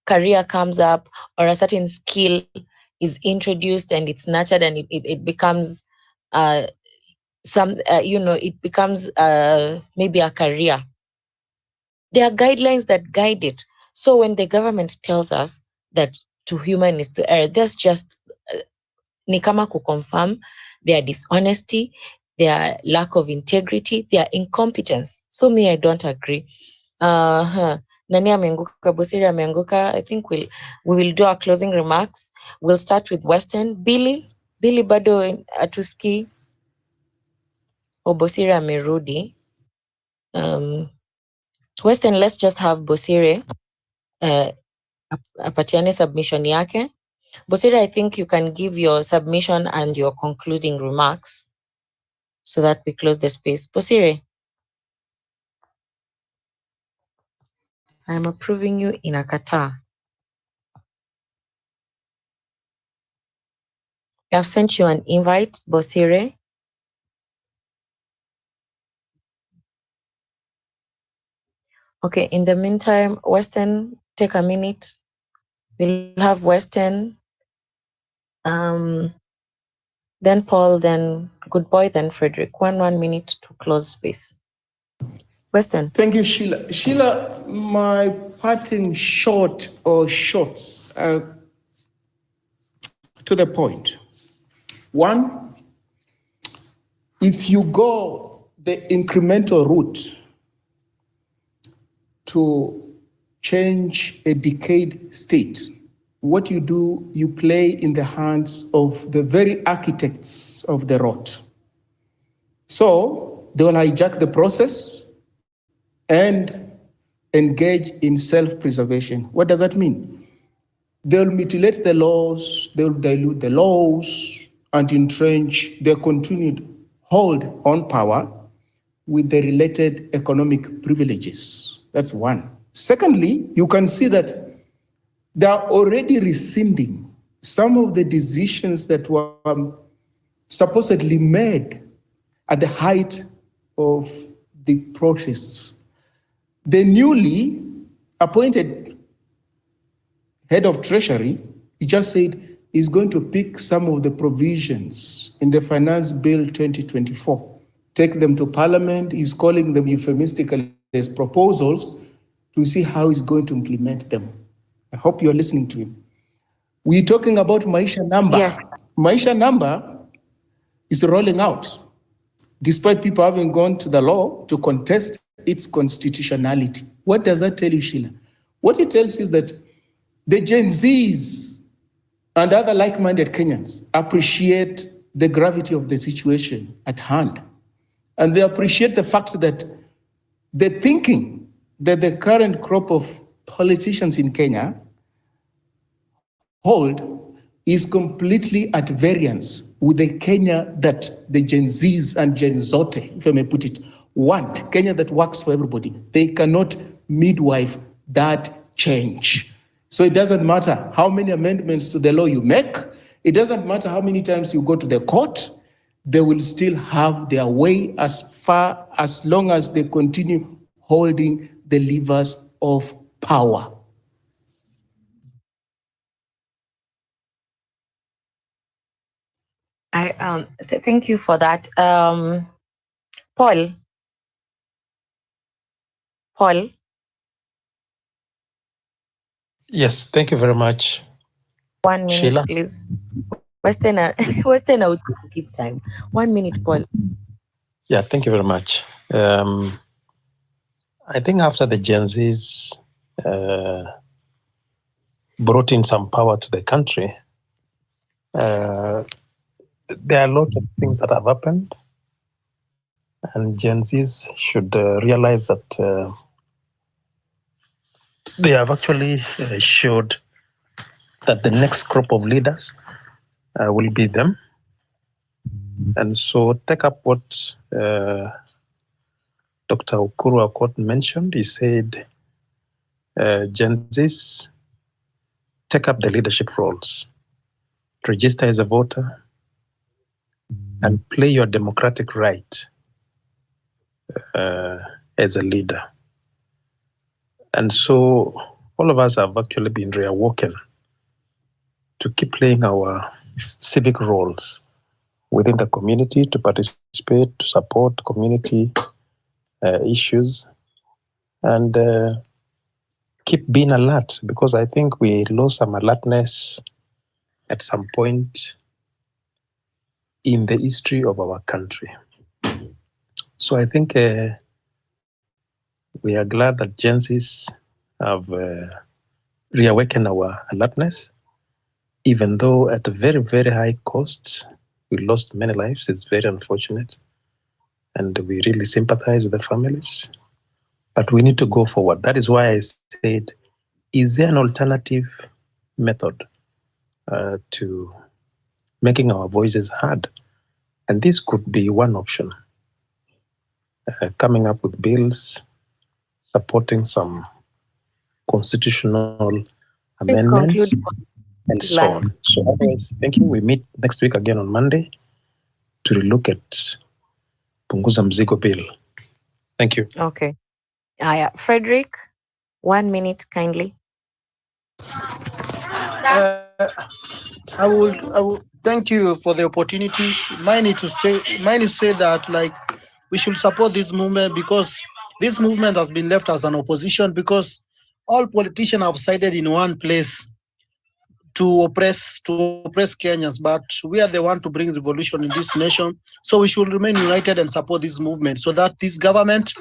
career comes up, or a certain skill is introduced and it's nurtured, and it becomes it becomes maybe a career. There are guidelines that guide it. So when the government tells us that to human is to err, that's just ni kama kuconfirm their dishonesty, their lack of integrity, their incompetence. So me, I don't agree. Nani amenguka, Bosiri amenguka. I think we will do our closing remarks. We'll start with Western. Billy bado atuski, o Bosiri amerudi. Western, let's just have Bosiri apatiane submission yake. Bosiri, I think you can give your submission and your concluding remarks so that we close the space. Bosiri, I'm approving you in a kata. I've sent you an invite, Bosiri. Okay, in the meantime, Western, take a minute. We'll have Western, then Paul, then Good Boy, then Frederick. One minute to close space. Western. Thank you, Sheila. Sheila, my parting shot or shots to the point. One, if you go the incremental route to change a decayed state, what you do, you play in the hands of the very architects of the rot. So they will hijack the process and engage in self-preservation. What does that mean? They'll mutilate the laws, they'll dilute the laws, and entrench their continued hold on power with the related economic privileges. That's one. Secondly, you can see that they are already rescinding some of the decisions that were supposedly made at the height of the protests. The newly appointed head of Treasury, he just said he's going to pick some of the provisions in the Finance Bill 2024, take them to Parliament. He's calling them euphemistically as proposals to see how he's going to implement them. I hope you're listening to him. We're talking about Maisha Number. Yes. Maisha Number is rolling out, despite people having gone to the law to contest its constitutionality. What does that tell you, Sheila? What it tells is that the Gen Zs and other like-minded Kenyans appreciate the gravity of the situation at hand. And they appreciate the fact that the thinking that the current crop of politicians in Kenya hold is completely at variance with the Kenya that the Gen Zs and Gen Zote, if I may put it, want. Kenya that works for everybody. They cannot midwife that change. So it doesn't matter how many amendments to the law you make. It doesn't matter how many times you go to the court. They will still have their way as long as they continue holding the levers of power. Thank you for that. Paul. Yes, thank you very much. 1 minute, Sheila? please. Western, I would give time. 1 minute, Paul. Yeah, thank you very much. I think after the Gen Zs brought in some power to the country, there are a lot of things that have happened, and Gen Zs should realize that they have actually showed that the next crop of leaders will be them. And so take up what Dr. Ukuru Aukot mentioned. He said, Gen Zs, take up the leadership roles, register as a voter, and play your democratic right as a leader. And so all of us have actually been reawoken to keep playing our civic roles within the community, to participate, to support community issues, and keep being alert, because I think we lost some alertness at some point in the history of our country. So I think we are glad that Gen Zs have reawakened our alertness, even though at a very, very high cost. We lost many lives. It's very unfortunate. And we really sympathize with the families. But we need to go forward. That is why I said, is there an alternative method to making our voices heard? And this could be one option. Coming up with bills, supporting some constitutional amendments, and so on. So otherwise, thank you. We meet next week again on Monday to look at Punguza Migo bill. Thank you. Okay. Frederick, 1 minute, kindly. I will thank you for the opportunity. Mine is to say that like we should support this movement, because this movement has been left as an opposition, because all politicians have sided in one place to oppress Kenyans, but we are the one to bring revolution in this nation. So we should remain united and support this movement, so that this government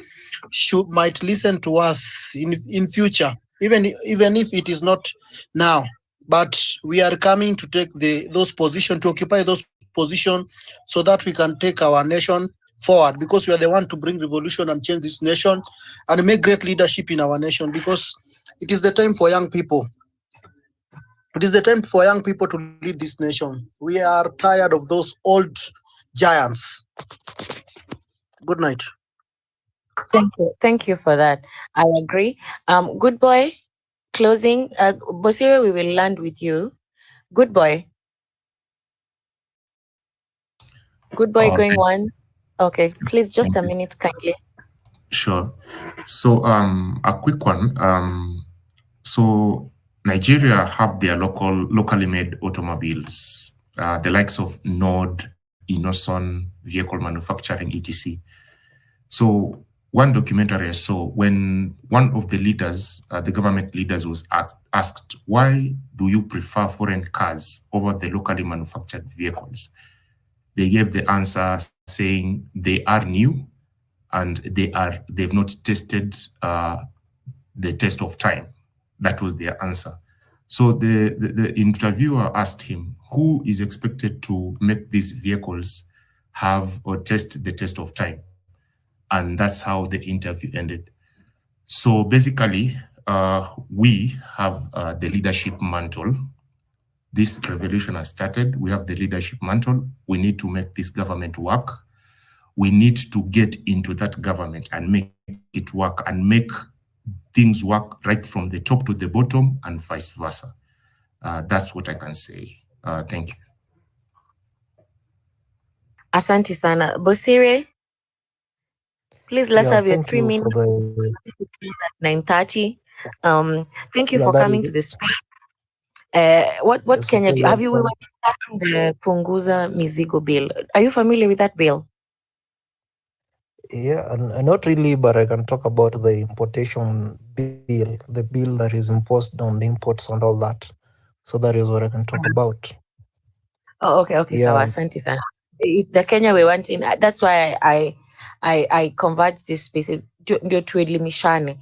might listen to us in future, even if it is not now. But we are coming to take those positions, to occupy those positions, so that we can take our nation forward, because we are the one to bring revolution and change this nation and make great leadership in our nation, because it is the time for young people. It is the time for young people to lead this nation. We are tired of those old giants. Good night. Thank you. Thank you for that. I agree. Good boy. Closing. Bosire, we will land with you. Good boy. Good boy going one. Okay, please, just a minute, kindly. Sure. So a quick one. So Nigeria have their locally made automobiles, the likes of Nord, Inoson, vehicle manufacturing, etc. So one documentary I saw, when one of the leaders, the government leaders, was asked, why do you prefer foreign cars over the locally manufactured vehicles? They gave the answer saying they are new and they've not tested the test of time. That was their answer. So the interviewer asked him, who is expected to make these vehicles have or test the test of time? And that's how the interview ended. So basically, we have the leadership mantle. This revolution has started. We have the leadership mantle. We need to make this government work. We need to get into that government and make it work and make things work right from the top to the bottom and vice versa. That's what I can say. Thank you. Asante sana. Bosire, please, let's have your 3 minutes. 9:30. Thank you for coming to the space. What yes, Kenya do? Have you? We were discussing the Punguza Migo bill. Are you familiar with that bill? Yeah, not really, but I can talk about the importation bill, the bill that is imposed on the imports and all that. So that is what I can talk about. Oh, okay. Yeah. So asante sana. The Kenya we went in. That's why I convert these spaces. ndio tuelimishane.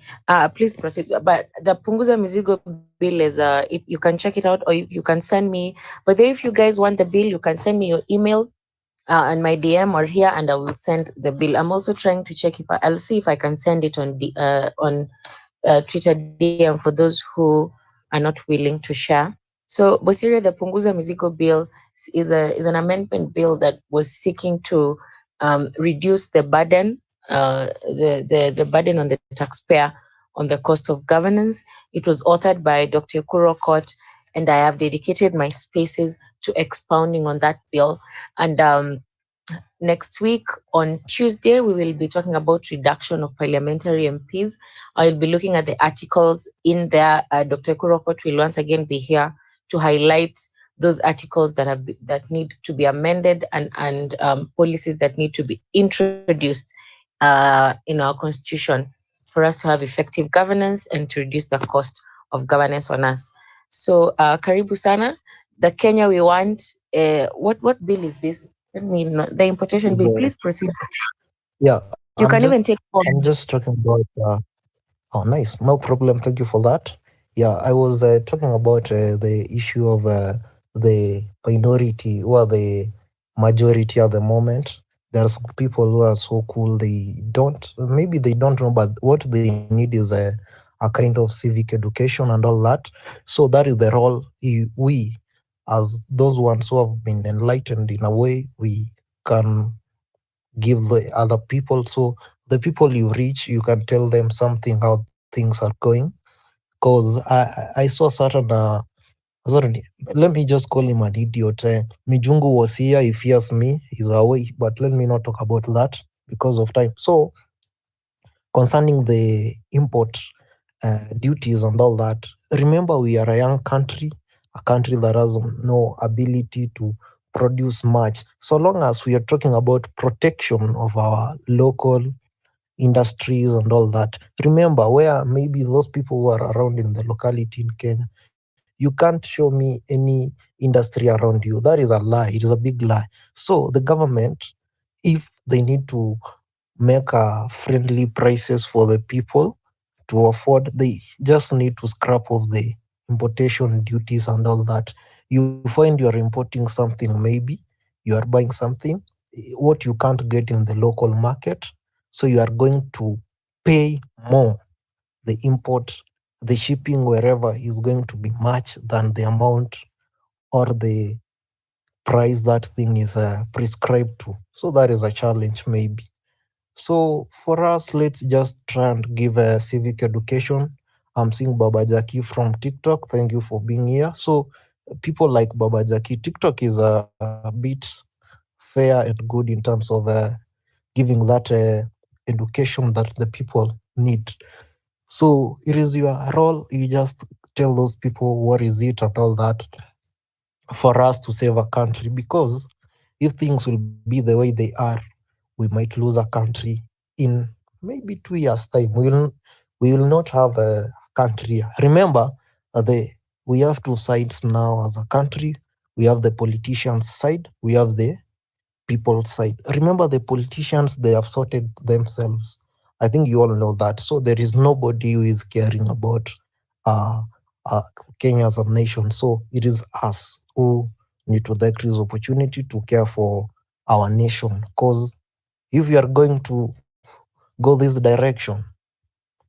Please proceed. But the Punguza Mizigo bill is you can check it out, or you can send me. But then if you guys want the bill, you can send me your email on my DM or here, and I will send the bill. I'm also trying to check if I'll see if I can send it on the Twitter DM for those who are not willing to share. So Bosiria, the Punguza Mizigo bill is an amendment bill that was seeking to reduce the burden, the burden on the taxpayer on the cost of governance. It was authored by Dr. Kuro Kot, and I have dedicated my spaces to expounding on that bill. And next week on Tuesday, we will be talking about reduction of parliamentary MPs. I'll be looking at the articles in there. Dr. Kurokot will once again be here to highlight those articles that need to be amended, and policies that need to be introduced in our constitution for us to have effective governance and to reduce the cost of governance on us. So, karibu sana. The Kenya we want. What bill is this? Let me know. The importation bill. Please proceed. Yeah, You can even take I'm just talking about. Oh, nice. No problem. Thank you for that. Yeah, I was talking about the issue of the minority or the majority at the moment. There's people who are so cool. Maybe they don't know, but what they need is a kind of civic education and all that. So that is the role we, as those ones who have been enlightened in a way, we can give the other people. So the people you reach, you can tell them something how things are going. Because I saw certain sorry, let me just call him an idiot. Mijungu was here, he fears me, he's away, but let me not talk about that because of time. So concerning the import duties and all that, remember we are a young country, a country that has no ability to produce much. So long as we are talking about protection of our local industries and all that. Remember, where maybe those people who are around in the locality in Kenya, you can't show me any industry around you. That is a lie. It is a big lie. So the government, if they need to make friendly prices for the people to afford, they just need to scrap off the importation duties and all that. You find you are importing something, maybe you are buying something what you can't get in the local market, so you are going to pay more. The import, the shipping wherever is going to be much than the amount or the price that thing is prescribed to. So that is a challenge, maybe. So for us, let's just try and give a civic education. I'm seeing Baba Jackie from TikTok. Thank you for being here. So people like Baba Jackie, TikTok is a bit fair and good in terms of giving that education that the people need. So it is your role. You just tell those people what is it and all that for us to save a country. Because if things will be the way they are, we might lose a country in maybe 2 years' time. We will not have a country. Remember, the we have two sides now as a country. We have the politicians' side. We have the people's side. Remember, the politicians, they have sorted themselves. I think you all know that. So there is nobody who is caring about uh, uh, Kenya as a nation. So it is us who need to take this opportunity to care for our nation. Because if we are going to go this direction,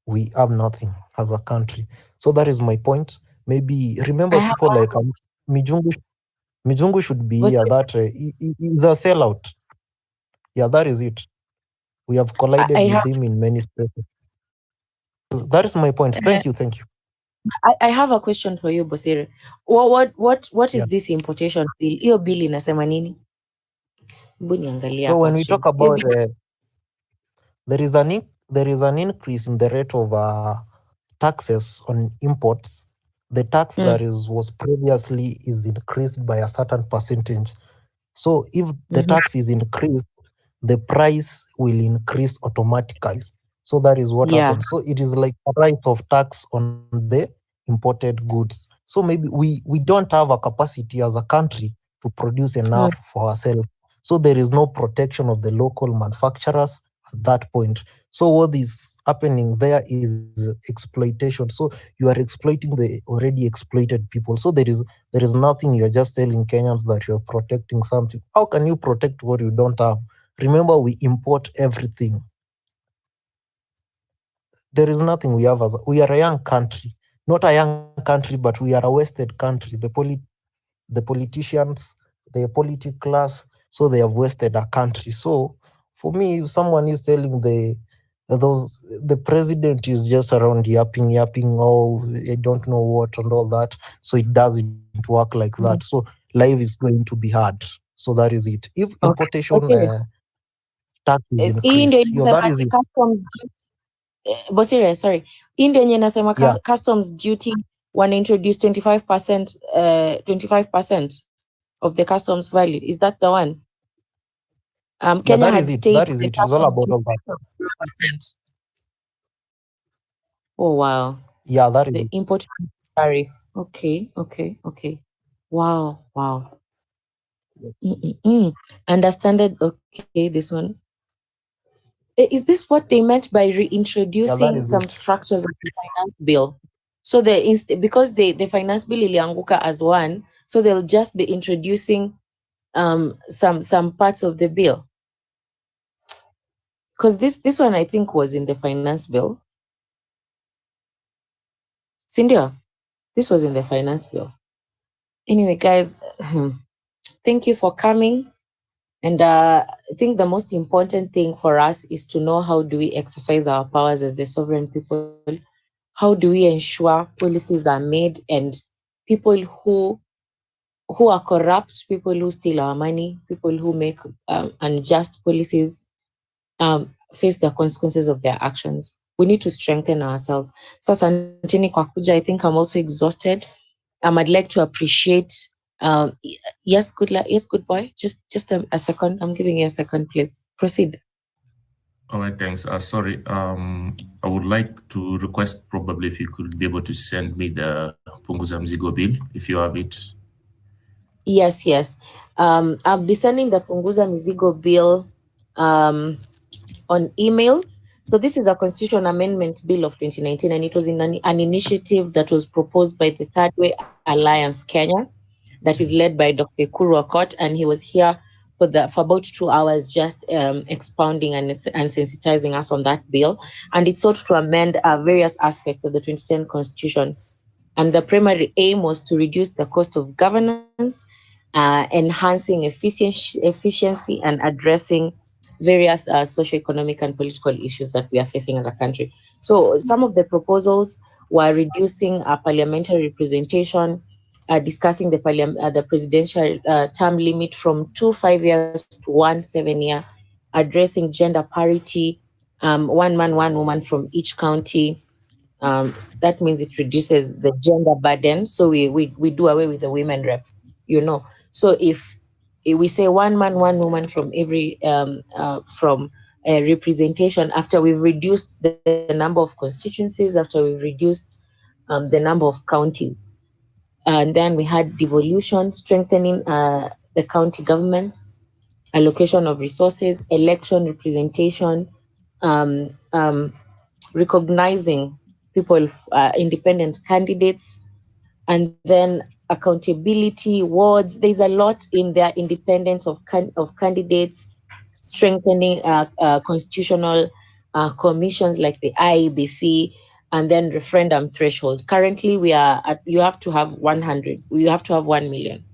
we have nothing as a country. So that is my point. Maybe remember I have people like Mijungu. Mijungu should be was here. That he is a sellout. Yeah, that is it. We have collided I with have him in many spaces. That is my point. Thank you. Thank you. I have a question for you, Bosire. What Yeah. is this importation bill? Hiyo bill inasema nini? Hebu niangalie So hapa when we talk chini. Hiyo about bill there is an increase in the rate of taxes on imports. The tax that mm, is was previously is increased by a certain percentage. So if the mhm. tax is increased, the price will increase automatically. So that is what Yeah. happens. So it is like a rise of tax on the imported goods. So maybe we don't have a capacity as a country to produce enough Mm, for ourselves. So there is no protection of the local manufacturers that point. So what is happening there is exploitation. So you are exploiting the already exploited people. So there is nothing. You're just telling Kenyans that you're protecting something. How can you protect what you don't have? Remember, we import everything. There is nothing we have. We are a young country, not a young country, but we are a wasted country. The politicians, the politic class, so they have wasted a country. So for me, if someone is telling the president is just around yapping, oh, I don't know what and all that, so it doesn't work like that. So life is going to be hard. So that is it. If Okay. importation Okay. tax is Hii ndio increased, inasema that is ati it. customs Bosire, sorry. Hii ndio yenye inasema Yeah, customs duty wana introduce 25% 25% of the customs value. Is that the one? yeah, Kenya that had is it. That stayed is the it. It's all customs about duty all that. rate of 0%. Oh wow. Yeah, that is The it. import tariff. Okay, okay, okay. Wow, wow. Mm-mm-mm. Understand. Okay, this one. Is this what they meant by Yeah, that reintroducing is some it. structures of the finance bill? So because the finance bill ilianguka as one, so they'll just be introducing some parts of the bill. Because this one I think was in the finance bill. Cindy, this was in the finance bill. Anyway, guys, thank you for coming. And I think the most important thing for us is to know how do we exercise our powers as the sovereign people. How do we ensure policies are made and people who are corrupt, people who steal our money, people who make unjust policies face the consequences of their actions. We need to strengthen ourselves. So asanteni kwa kuja. I think I'm also exhausted. I'd like to appreciate yes, yes, good boy. Just a second. I'm giving you a second, please. Proceed. All right, thanks. Sorry, I would like to request probably if you could be able to send me the Punguza Mzigo bill, if you have it. Yes, yes. I'll be sending the Punguza Mizigo bill on email. So this is a constitution amendment bill of 2019, and it was in an initiative that was proposed by the Third Way Alliance Kenya, that is led by Dr. Kuru Okot, and he was here for about 2 hours just expounding and sensitizing us on that bill. And it sought to amend various aspects of the 2010 constitution. And the primary aim was to reduce the cost of governance, enhancing efficiency, and addressing various socioeconomic and political issues that we are facing as a country. So some of the proposals were reducing parliamentary representation, discussing the presidential term limit from 2 5 years to 1 7 year, addressing gender parity, one man, one woman from each county. That means it reduces the gender burden. So we do away with the women reps, you know. So if we say one man, one woman from every from representation, after we've reduced the number of constituencies, after we've reduced the number of counties, and then we had devolution, strengthening the county governments, allocation of resources, election representation, um, um, recognizing people, independent candidates, and then accountability, wards. There's a lot in there, independence of candidates, strengthening constitutional commissions like the IEBC, and then referendum threshold. Currently, we are at, you have to have 100, you have to have 1 million.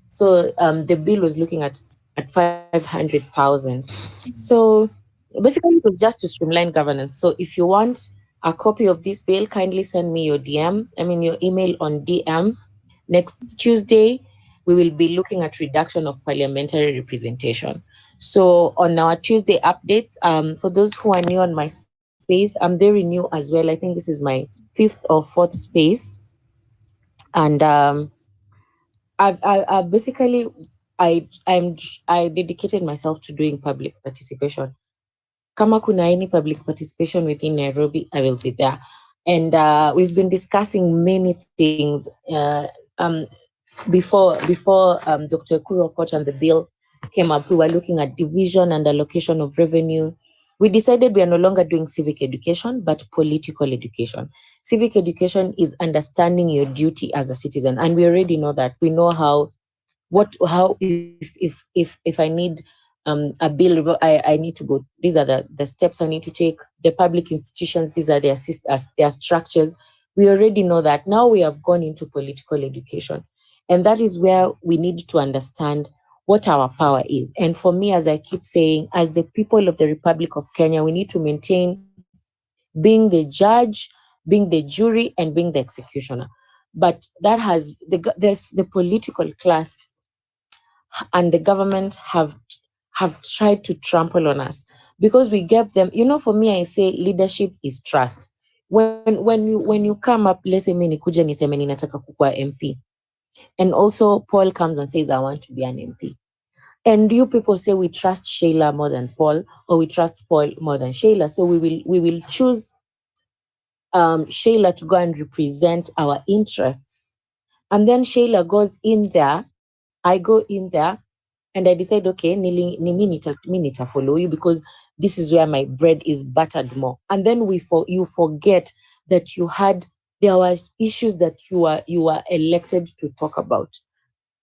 So the bill was looking at 500,000. So basically, it was just to streamline governance. So if you want a copy of this bill, kindly send me your your email on DM. Next Tuesday, we will be looking at reduction of parliamentary representation. So on our Tuesday updates, for those who are new on my space, I'm very new as well. I think this is my 5th or 4th space, and I basically I dedicated myself to doing public participation. Kama kuna any public participation within Nairobi, I will be there. And we've been discussing many things before Dr. Kuro Koch and the bill came up. We were looking at division and allocation of revenue. we decided we are no longer doing civic education, but political education. Civic education is understanding your duty as a citizen. And we already know that. We know how if I need a bill, I need to go. These are the steps I need to take. The public institutions, these are their structures. We already know that. Now we have gone into political education. And that is where we need to understand what our power is. And for me, as I keep saying, as the people of the Republic of Kenya, we need to maintain being the judge, being the jury, and being the executioner. But that has the political class and the government have tried to trample on us because we gave them, for me, I say leadership is trust. When you come up, let's say mimi nikuje niseme ninataka kukuwa MP, and also Paul comes and says I want to be an MP, and you people say we trust Sheila more than Paul, or we trust Paul more than Sheila, so we will choose Sheila to go and represent our interests. And then Sheila goes in there, I go in there, and I decide, okay, mi nita follow you because this is where my bread is buttered more. And then you forget that there was issues that you were elected to talk about.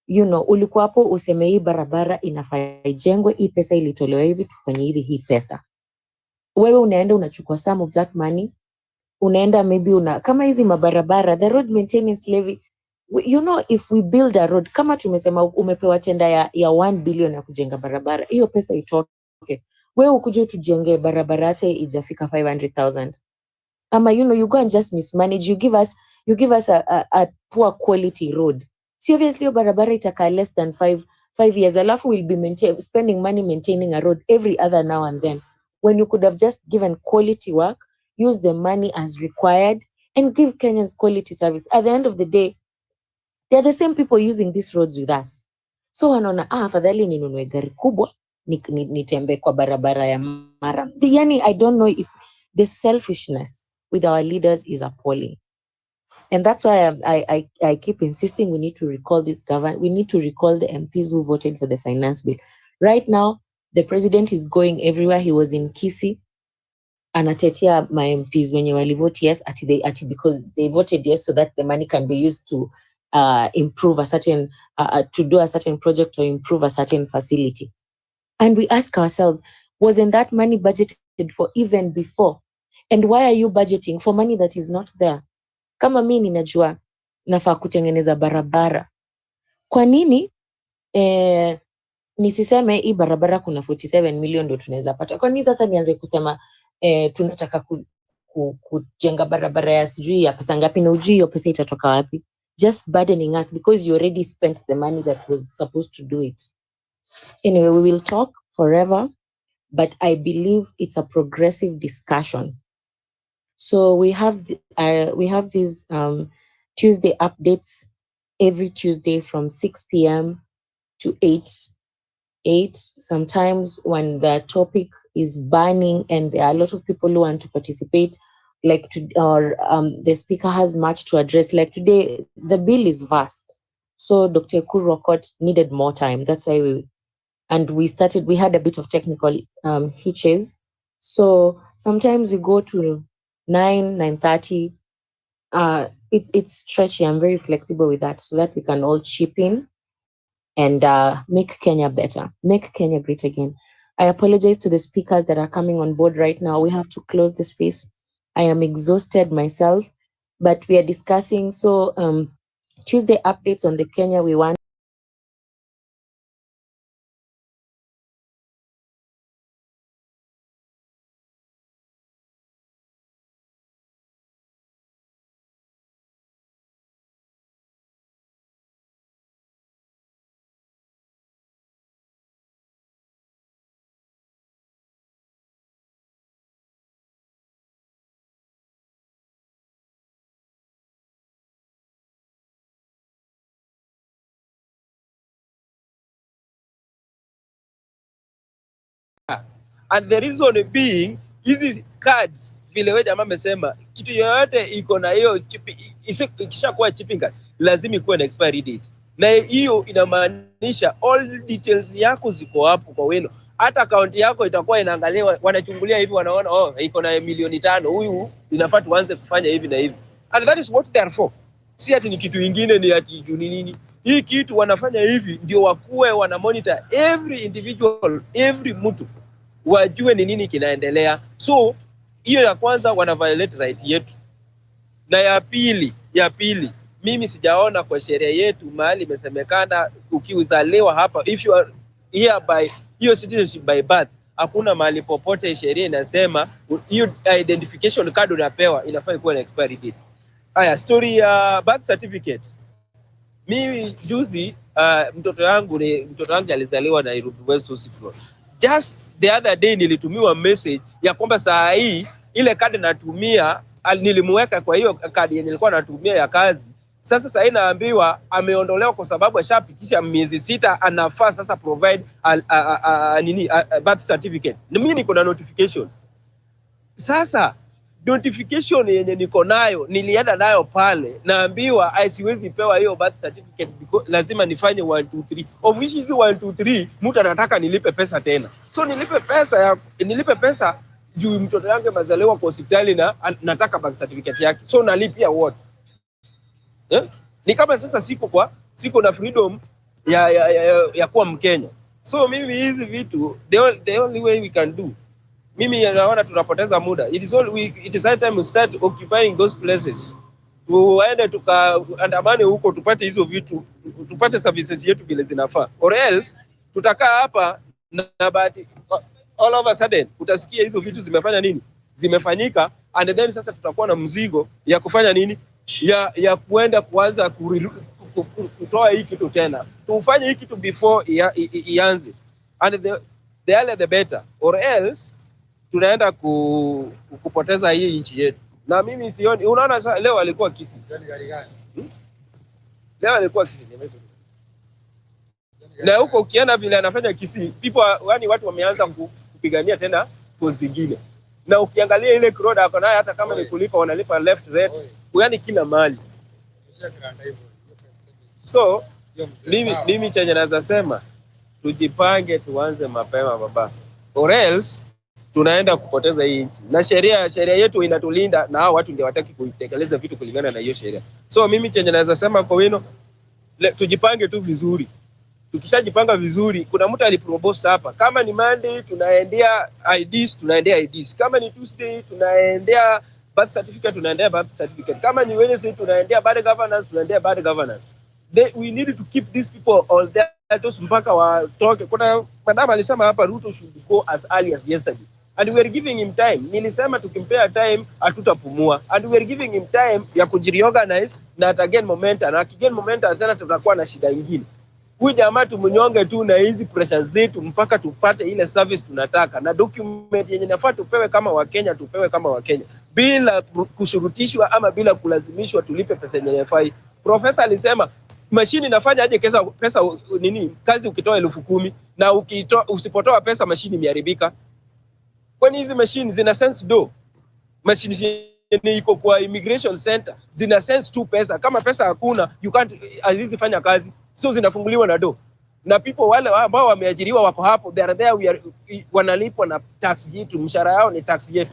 Ulikuwa hapo useme hii barabara inafaa ijengwe, hii pesa ilitolewa hivi, tufanye hivi hii pesa. Wewe unaenda unachukua some of that money, unaenda maybe kama hizi mabarabara, the road maintenance levy, if we build a road, kama tumesema umepewa tenda ya 1 billion ya kujenga barabara, hiyo pesa itoke. Wewe ukuje tujenge barabara hata ijafika 500,000. Ama you go and just mismanage, you give us a poor quality road. So obviously your barabara itakaa less than 5 years, alafu we'll be spending money maintaining a road every other now and then, when you could have just given quality work, use the money as required, and give Kenyans quality service. At the end of the day, they're the same people using these roads with us. So wanaona afadhali ninunue gari kubwa nitembe kwa barabara ya mara. I don't know if the selfishness with our leaders is appalling. And that's why I keep insisting we need to recall this government. We need to recall the MPs who voted for the finance bill. Right now, the president is going everywhere. He was in Kisii. Anatetea my MPs when you vote yes, because they voted yes so that the money can be used to improve a certain, to do a certain project or improve a certain facility. And we ask ourselves, wasn't that money budgeted for even before? And why are you budgeting for money that is not there? Kama mimi ninajua nafaa kutengeneza barabara, kwa nini nisiseme hii barabara kuna 47 million ndio tunaweza pata? Kwa nini sasa nianze kusema tunataka kujenga barabara ya sijui ya pesa ngapi na ujui hiyo pesa itatoka wapi? Just burdening us because you already spent the money that was supposed to do it. Anyway, we will talk forever, but I believe it's a progressive discussion. So we have these Tuesday updates every Tuesday from 6 p.m. to 8. Sometimes when the topic is burning and there are a lot of people who want to participate, the speaker has much to address. Like today, the bill is vast. So Dr. Kurokot needed more time. That's why we had a bit of technical hitches. So sometimes we go to 9:30. It's stretchy. I'm very flexible with that so that we can all chip in and make Kenya better, make Kenya great again. I apologize to the speakers that are coming on board right now. We have to close the space. I am exhausted myself, but we are discussing. So Tuesday updates on the Kenya we want. And the reason being, hizi cards vile wewe jamaa amesema, kitu yoyote iko na hiyo ikishakuwa chipping card lazima ikuwe na expiry date, na hiyo inamaanisha all details yako ziko hapo kwa weno. hata akaunti yako itakuwa inaangaliwa, wanachungulia hivi, wanaona oh, iko na milioni 5, huyu inafaa tuanze kufanya hivi na hivi, and that is what they are for. Si ati ni kitu kingine, ni ati juu nini. Hii kitu wanafanya hivi ndio wakuwe wana monitor every individual, every mtu, wajue ni nini kinaendelea. So hiyo ya kwanza, wana violate right yetu. Na ya pili, mimi sijaona kwa sheria yetu mahali imesemekana ukiuzaliwa hapa, if you are here by hiyo citizenship by birth, hakuna mahali popote sheria inasema hiyo identification card unapewa inafaa kuwa na expiry date. Haya, story ya birth certificate. Mimi juzi mtoto wangu alizaliwa Nairobi West Hospital. Just the other day nilitumiwa message ya kwamba saa hii ile kadi natumia nilimweka kwa hiyo kadi yenye nilikuwa natumia ya kazi. Sasa saa hii naambiwa ameondolewa kwa sababu ashapitisha miezi 6, anafaa sasa provide birth certificate. Na mimi niko na notification. Sasa notification yenye niko nayo nilienda nayo pale, naambiwa siwezi pewa hiyo birth certificate because lazima nifanye 1 2 3, of which hizi 1 2 3 mtu anataka nilipe pesa tena. So nilipe pesa juu mtoto wangu amezaliwa kwa hospitali na nataka birth certificate yake. So nalipia what? Ni kama sasa siko na freedom ya kuwa Mkenya. So mimi hizi vitu the only way we can do, mimi naona tunapoteza muda. It is high time we start occupying those places. Tuende tukaandamane huko, tupate hizo vitu, tupate services yetu vile zinafaa, or else tutakaa hapa na bahati all of a sudden utasikia hizo vitu zimefanya nini, zimefanyika, and then sasa tutakuwa na mzigo ya kufanya nini, ya kuenda kuanza kutoa hii kitu tena. Tufanye hii kitu before ianze, and the earlier the better, or else tunaenda kupoteza hii nchi yetu. Na mimi sioni, unaona leo alikuwa Kisii. Leo alikuwa Kisii. Na huko ukienda vile anafanya Kisii, yani watu wameanza kupigania tena post zingine. Na ukiangalia ile crowd hapo naye, hata kama ni kulipa wanalipa left right, yani kila mahali. So mimi chenye naweza sema, tujipange, tuanze mapema baba, or else tunaenda kupoteza hii nchi. Na sheria yetu inatulinda, na hao watu ndio wataki kuitekeleza vitu kulingana na hiyo sheria. So mimi chenye naweza sema kwa wino, tujipange tu vizuri. Tukishajipanga vizuri, kuna mtu alipropose hapa, kama ni Monday tunaendea IDs, kama ni Tuesday tunaendea birth certificate, tunaendea birth certificate, kama ni Wednesday tunaendea bad governance, tunaendea bad governance. We need to keep these people all there mpaka watoke. Kuna madam alisema hapa Ruto should go as early as yesterday, and we are giving him time. Nilisema tukimpea time hatutapumua, and we are giving him time ya kujireorganize na again momentum, na again momentum tena tutakuwa na shida nyingine. Huyu jamaa tumnyonge tu na hizi pressure zetu mpaka tupate ile service tunataka, na document yenye nafaa tupewe kama Wakenya, tupewe kama Wakenya bila kushurutishwa ama bila kulazimishwa tulipe pesa yenye inafai. Profesa alisema mashini inafanya aje pesa nini kazi ukitoa 10,000 na usipotoa pesa mashini imeharibika. Kwani hizi mashini zina sense do? Mashini ni iko kwa immigration center zina sense tu pesa. Kama pesa hakuna, you can't azifanya kazi. So zinafunguliwa na do. Na people wale ambao wameajiriwa wako hapo, they are there, wanalipwa na tax yetu, mshahara yao ni tax yetu.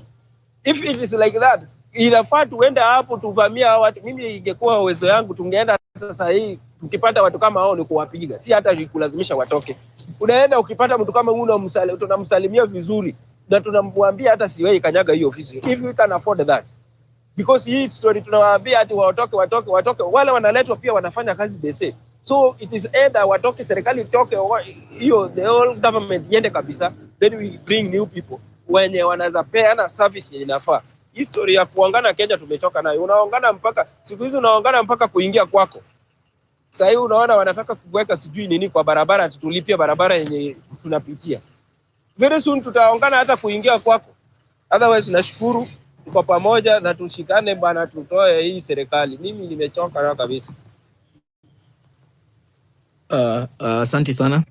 If it is like that, inafaa tuende hapo tuvamia watu. Mimi ingekuwa uwezo yangu tungeenda sasa hii, tukipata watu kama hao ni kuwapiga, si hata kulazimisha watoke. Unaenda ukipata mtu kama huyo tunamsalimia vizuri na tunamwambia hata siwewe kanyaga hiyo ofisi, if we can afford that. Because hii story tunawaambia ati watoke, wale wanaletwa pia wanafanya kazi the same. So it is either watoke, serikali toke, hiyo the whole government iende kabisa, then we bring new people wenye wanaweza peana service yenye inafaa. History ya kuongana Kenya tumetoka nayo. Unaongana mpaka siku hizi, unaongana mpaka kuingia kwako. Sasa hivi unaona wanataka kuweka sijui nini kwa barabara, tutulipie barabara yenye tunapitia. Very soon tutaongana hata kuingia kwako. Otherwise nashukuru kwa pamoja na tushikane bana, tutoe hii serikali. Mimi nimechoka nayo kabisa. Asante sana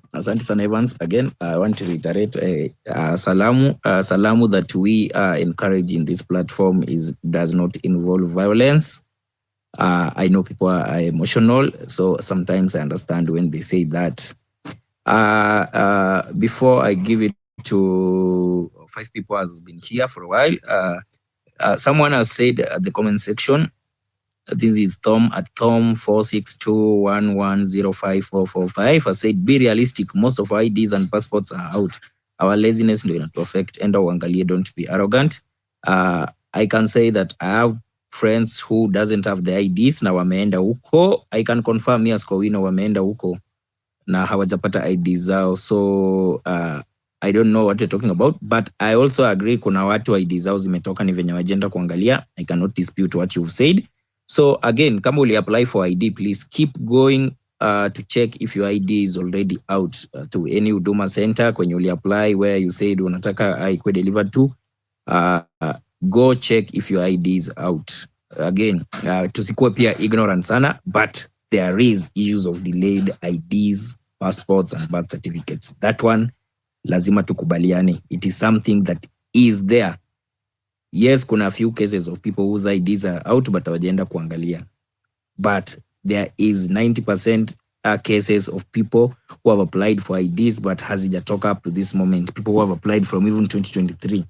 Evans. Again, I want to reiterate salamu that we encourage in this platform does not involve violence. I know people are emotional, so sometimes I understand when they say that. Before I give it to 5 people has been here for a while. Someone has said at the comment section, this is Tom at Tom 462110545. I said, be realistic. Most of our IDs and passports are out. Our laziness ndio inatu affect. Enda uangalie, don't be arrogant. I can say that I have friends who doesn't have the IDs na wameenda huko. I can confirm yes Kowino wameenda huko na hawajapata IDs zao. So I don't know what you're talking about, but I also agree kuna watu IDs zao zimetoka ni venye wajenda kuangalia. I cannot dispute what you've said. So again, kama uli apply for ID, please keep going to check if your ID is already out to any Huduma Center kwenye uli apply where you said unataka ikuwe delivered to. Go check if your ID is out. Again, tusikuwe pia ignorant sana, but there is issues of delayed IDs, passports and birth certificates. That one, lazima tukubaliane. It is something that is there. Yes, kuna a few cases of people whose IDs are out but hawajaenda kuangalia. But there is 90% cases of people who have applied for IDs but hazijatoka up to this moment. People who have applied from even 2023.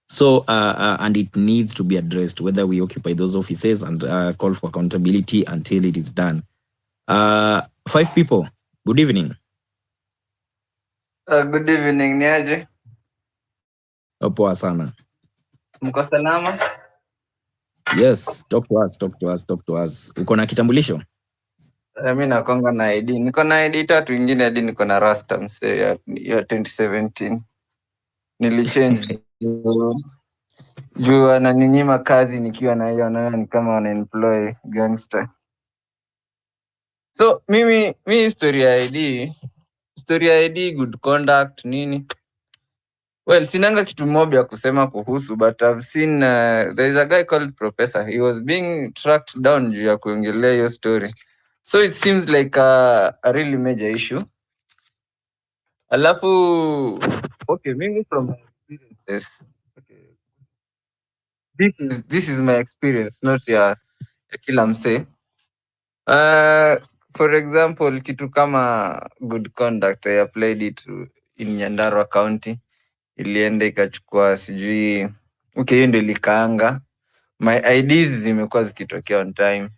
So, and it needs to be addressed, whether we occupy those offices and call for accountability until it is done. 5 people, good evening. Good evening, niaje? Poa sana. Mko salama? Yes, talk to us. Uko na kitambulisho? Mimi nakonga na ID. Niko na ID tatu, ingine hadi niko na rasta msee ya 2017. Nilichange juu ananinyima kazi nikiwa na hiyo, naona ni kama wana employ gangster. So mimi story ya ID, good conduct nini. Well, sinanga kitu moja ya kusema kuhusu, but I've seen there is a guy called Professor. He was being tracked down juu ya kuongelea hiyo story. So it seems like a really major issue. Alafu, okay, mimi from my experiences, okay, this is my experience, not ya kila msee. For example, kitu kama good conduct, I applied it in Nyandarua County. Ilienda ikachukua sijui, okay, hiyo ndio likaanga. My IDs zimekuwa zikitokea on time.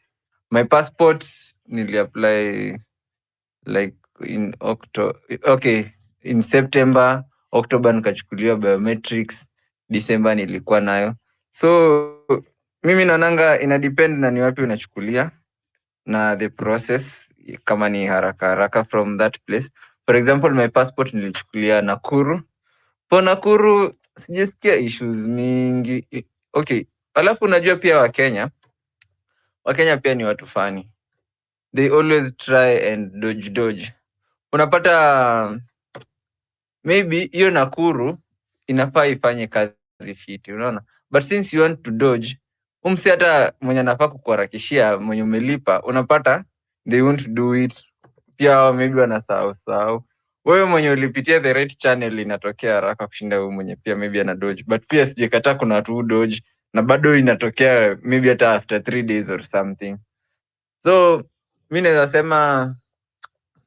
My passport niliapply like in September, October nikachukuliwa biometrics, December nilikuwa nayo. So mimi naonanga ina depend na ni wapi unachukulia na the process kama ni haraka from that place. For example, my passport nilichukulia Nakuru. For Nakuru sijasikia issues mingi. Okay, alafu unajua pia Wakenya pia ni watu funny. They always try and dodge. Unapata maybe hiyo Nakuru inafaa ifanye kazi fiti, unaona? But since you want to dodge, umsi hata mwenye anafaa kukuharakishia, mwenye umelipa, unapata they won't do it. Pia maybe wanasahau. Wewe mwenye ulipitia the right channel inatokea haraka kushinda wewe mwenye pia maybe ana dodge. But pia sijakataa kuna watu dodge na bado inatokea maybe hata after 3 days or something. So mimi naweza sema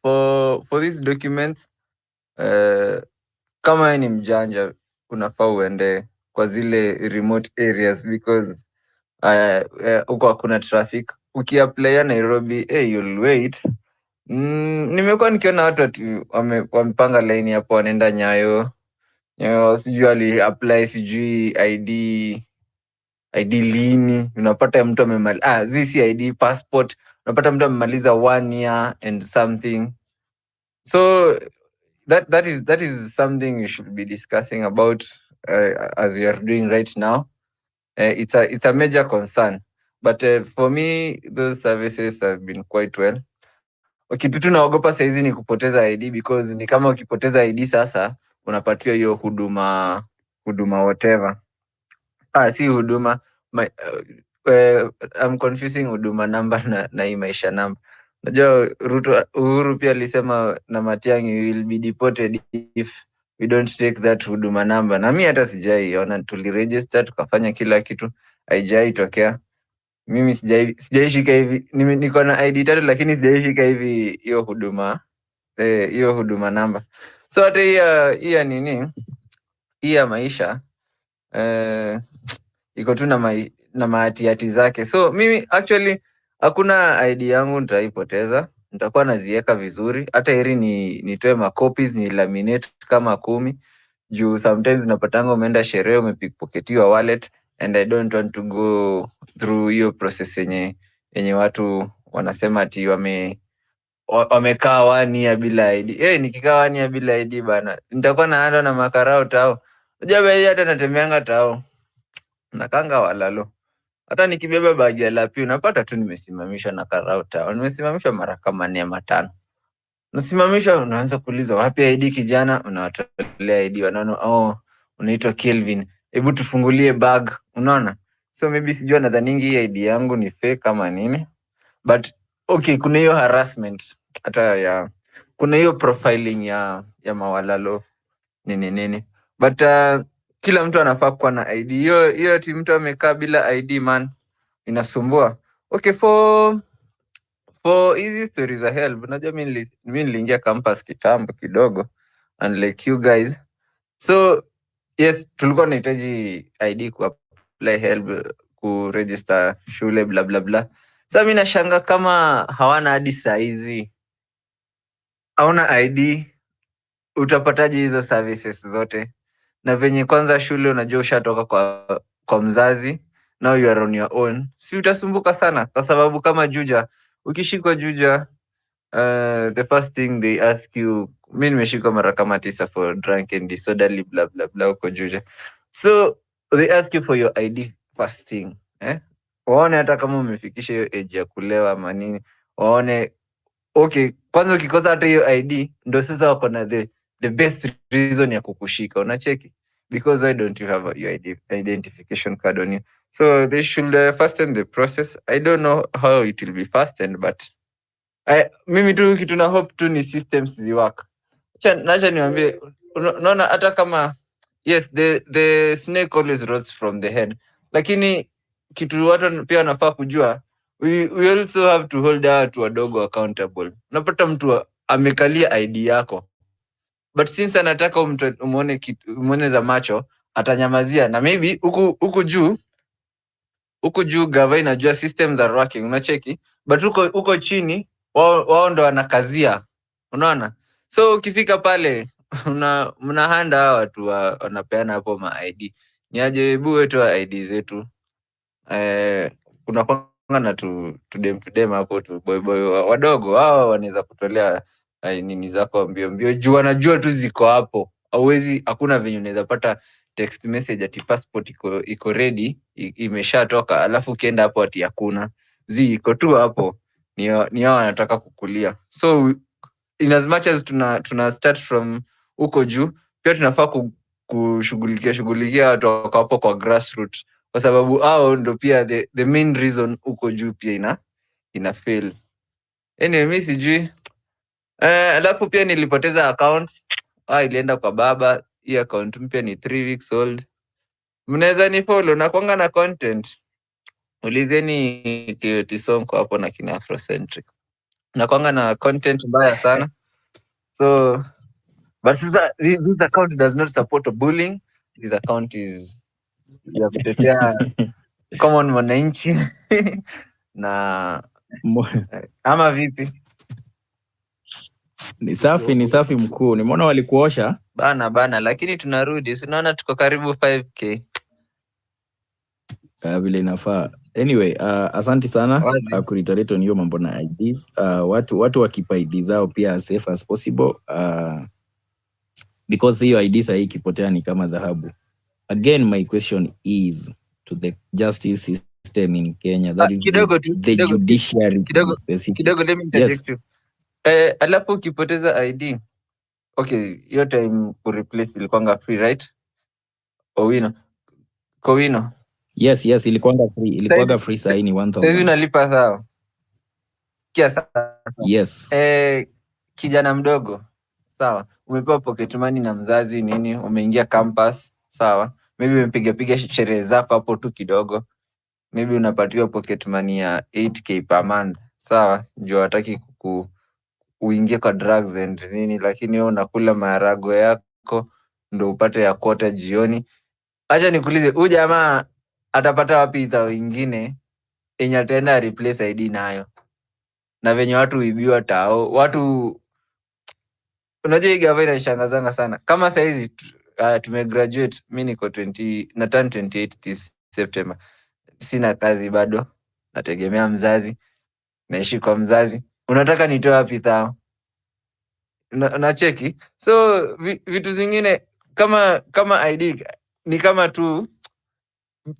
for these documents kama ni mjanja unafaa uende kwa zile remote areas because huko hakuna traffic. Ukiapply Nairobi, you'll wait. Nimekuwa nikiona watu wamepanga line hapo wanaenda Nyayo sijui ali apply sijui ID lini, unapata mtu amemaliza si ID, passport, unapata mtu amemaliza 1 year and something. So that is something we should be discussing about as we are doing right now. It's a major concern, but for me those services have been quite well. Kitu tu naogopa saizi ni kupoteza ID because ni kama ukipoteza ID sasa unapatiwa hiyo huduma whatever. Si huduma I'm confusing huduma number na hii maisha number. Unajua Uhuru pia alisema na Matiang'i will be deported if we don't take that huduma number. Na mimi hata sijaiona, tuliregister tukafanya kila kitu, haijai tokea. Mimi sijaishika hivi, niko na ID tatu lakini sijaishika hivi hiyo huduma number. So hata hii ya nini, hii ya maisha iko tu na mahatiati zake. So mimi actually hakuna ID yangu nitaipoteza, nitakuwa naziweka vizuri. Hata heri nitoe macopies ni laminate kama 10 juu sometimes napatanga umeenda sherehe umepickpocketiwa wallet and I don't want to go through hiyo process yenye watu wanasema ati wamekaa 1 year bila ID. Nikikaa 1 year bila ID bana, nitakuwa naanda na makarao tao. Unajua hata natembeanga tao nakanga walalo. Hata nikibeba bagi ya lapi unapata tu nimesimamishwa na karao tao. Nimesimamishwa mara kama 4 ama 5. Nasimamishwa, unaanza kuuliza wapi ID kijana, unawatolea ID, wanaona unaitwa Kelvin, hebu tufungulie bag, unaona. So maybe sijua nadhaningi hii ID yangu ni fake kama nini, but okay, kuna hiyo harassment hata kuna hiyo profiling ya mawalalo nini, but kila mtu anafaa kuwa na ID. Hiyo ati mtu amekaa bila ID man, inasumbua. Okay, for hizi stories za help, unajua mimi niliingia campus kitambo kidogo unlike you guys. So yes, tulikuwa tunahitaji ID ku apply help, ku register shule bla bla bla. Sasa mimi nashanga kama hawana hadi saa hizi, hauna ID, utapataje hizo services zote? Na venye kwanza shule unajua ushatoka kwa mzazi, now you are on your own, si utasumbuka sana? Kwa sababu kama Juja, ukishikwa Juja, the first thing they ask you, mimi nimeshikwa mara kama 9 for drunk and disorderly bla bla bla huko Juja. So they ask you for your ID first thing, waone hata kama umefikisha hiyo age ya kulewa ama nini, waone. Okay, kwanza ukikosa hata hiyo ID ndo sasa wako na the best reason ya kukushika, unacheki, because why don't you have your identification card on you? So they should fasten the process. I don't know how it will be fastened, but mimi tu kitu na hope tu ni systems ziwaka. Acha niwaambie, unaona hata kama yes, the snake always rots from the head, lakini kitu watu pia wanafaa kujua, we also have to hold watu wadogo accountable. Unapata mtu amekalia ID yako, but since anataka umuone za macho, atanyamazia. Na maybe huku juu gava inajua systems are working, unacheki, but huko chini wao ndo wanakazia, unaona. So ukifika pale mnahanda watu wanapeana hapo ma ID, niaje, hebu wetu ID zetu, kuna kwanga na tudem hapo tu boy wadogo, hao wanaweza kutolea nini zako mbio juu wanajua tu ziko hapo. Hakuna venye unaweza pata text message ati passport iko ready, imeshatoka, alafu ukienda hapo ati hakuna, iko tu hapo, ni hao wanataka kukulia. So in as much as tuna start from huko juu, pia tunafaa kushughulikia watu wako hapo kwa grassroots, kwa sababu hao ndo pia the main reason huko juu pia ina fail. Anyway, mimi sijui. Alafu pia nilipoteza account, ilienda kwa baba. Hii account mpya ni 3 weeks old. Mnaweza ni follow na kuanga na content, ulizeni Kisonko hapo na kina Afrocentric, na kuanga na content mbaya sana. So but this account does not support bullying. This account is ya kutetea common mwananchi na ama vipi? Ni safi mkuu. Nimeona walikuosha bana, lakini tunarudi, unaona tuko karibu 5k vile inafaa. Anyway, asante sana kureiterate on hiyo mambo na IDs. Watu wakipa ID zao pia as safe as possible, because hiyo ID sasa ikipotea ni kama dhahabu. Again, my question is to the justice system in Kenya, that is the judiciary specific. Kidogo, let me interject you. Alafu ukipoteza ID, okay, hiyo time ku replace ilikuwa free, right? Kowino. Yes, ilikuwa free sign 1000. Sasa unalipa sawa? Kiasi. Yes. Kijana mdogo, sawa, umepewa pocket money na mzazi nini, umeingia campus, sawa, maybe umepiga sherehe zako hapo tu kidogo, maybe unapatiwa pocket money ya 8k per month, sawa, juu hataki uingie kwa drugs and nini, lakini wewe unakula maharago yako ndo upate ya kwota jioni. Acha nikuulize, huyu jamaa atapata wapi idhaa ingine yenye ataenda replace ID nayo? Na venye watu uibiwa tao, watu unajua hii gava inashangazanga sana. Kama saizi tumegraduate, mi niko 20 na turn 28 this September. Sina kazi bado, nategemea mzazi, naishi kwa mzazi. Unataka nitoe wapi thao? Nacheki. So vitu zingine kama ID ni kama tu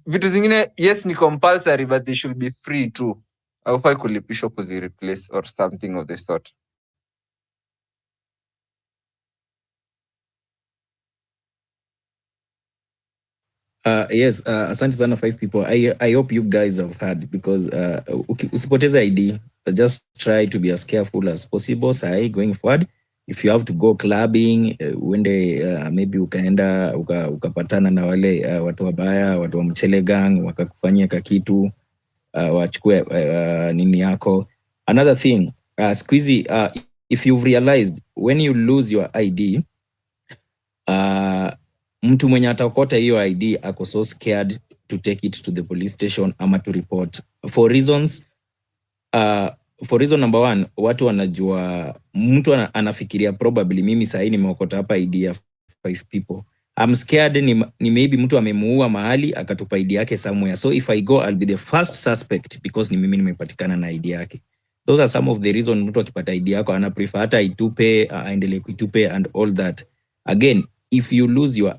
vitu zingine, yes ni compulsory but they should be free too. Haufai kulipishwa kuzireplace or something of the sort. Yes, asante sana 5 people. I hope you guys have heard, because usipoteze ID, just try to be as careful as possible. Sai going forward, if you have to go clubbing, uende maybe ukaenda ukapatana na wale watu wabaya, watu wa mchele gang, wakakufanyia kakitu, wachukue nini yako. Another thing, squeezy, if you've realized when you lose your ID, mtu mwenye atakota hiyo ID ako so scared to take it to the police station ama to report for reasons number one, watu wanajua, mtu anafikiria probably mimi sahi nimeokota hapa ID ya 5 people, I'm scared ni maybe mtu amemuua mahali akatupa ID yake somewhere, so if I go I'll be the first suspect because ni mimi nimepatikana na ID yake. Those are some of the reasons mtu akipata ID yako ana prefer hata itupe, aendelee kuitupe and all that. Again, if you lose your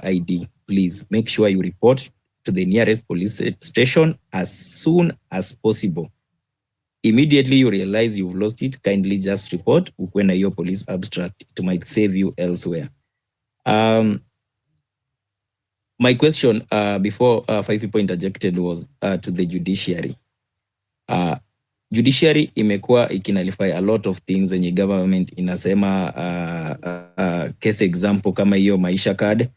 ID, please make sure you report to the nearest police station as soon as possible. Immediately you realize you've lost it, kindly just report ukwe na hiyo police abstract. It might save you elsewhere. My question before 5 people interjected was to the judiciary. Judiciary imekuwa ikinalify a lot of things zenye government inasema, case example kama hiyo maisha card,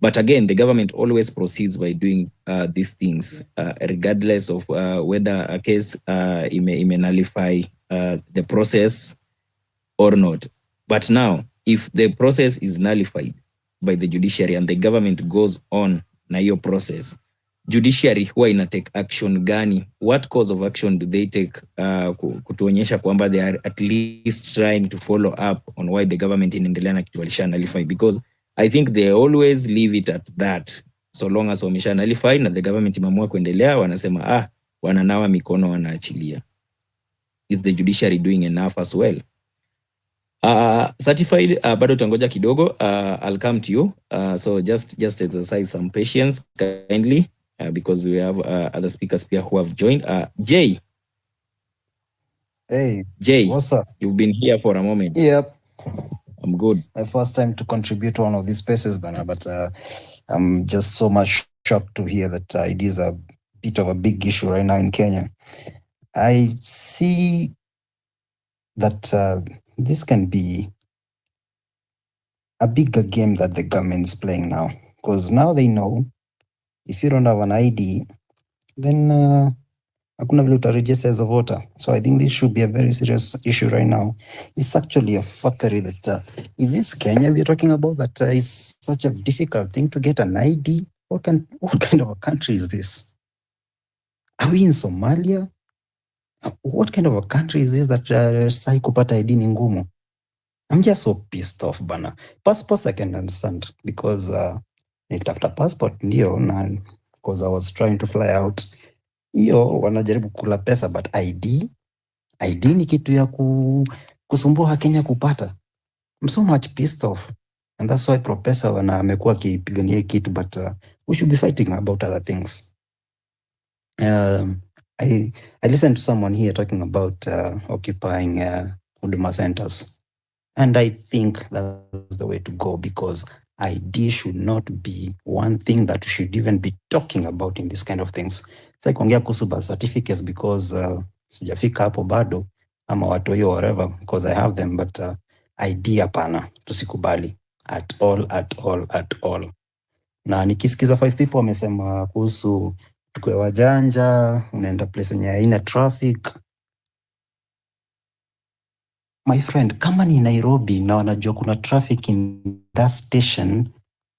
but again the government always proceeds by doing these things regardless of whether a case ime nullify the process or not. But now if the process is nullified by the judiciary and the government goes on na hiyo process, judiciary huwa ina take action gani? What course of action do they take kutuonyesha kwamba they are at least trying to follow up on why the government inaendelea na kitu walisha nullify? Because I think they always leave it at that, so long as wamesha nullify na the government imeamua kuendelea, wanasema wananawa mikono, wanaachilia. Is the judiciary doing enough as well? Certified, bado tangoja kidogo. I'll come to you, so just exercise some patience kindly, because we have other speakers here who have joined. Jay. Hey, Jay, what's up? You've been here for a moment. Yep. I'm good. My first time to contribute to one of these spaces, but I'm just so much shocked to hear that it is a bit of a big issue right now in Kenya. I see that this can be a bigger game that the government is playing now, because now they know if you don't have an ID, then hakuna vile utaregister as a voter. So I think this should be a very serious issue right now. It's actually a fuckery that is this Kenya we're talking about, that it's such a difficult thing to get an ID. What kind of a country is this? Are we in Somalia? What kind of a country is this that sai kupata ID ni ngumu? I'm just so pissed off bana. Passports I can understand, because nitafuta passport ndio, na because I was trying to fly out, hiyo wanajaribu kula pesa, but ID ni kitu ya kusumbua Kenya kupata. I'm so much pissed off, and that's why Professor amekuwa akipigania kitu, but we should be fighting about other things. I listened to someone here talking about occupying Huduma centers, and I think that's the way to go, because ID should not be one thing that we should even be talking about in this kind of things. Sasa kuongea kuhusu birth certificates, because sijafika hapo bado, ama watoyo whatever, because I have them, but ID hapana, tusikubali at all. Na nikisikiza 5 people wamesema kuhusu tukue wajanja, unaenda place yenye haina traffic. my friend, kama ni Nairobi na wanajua kuna traffic in that station,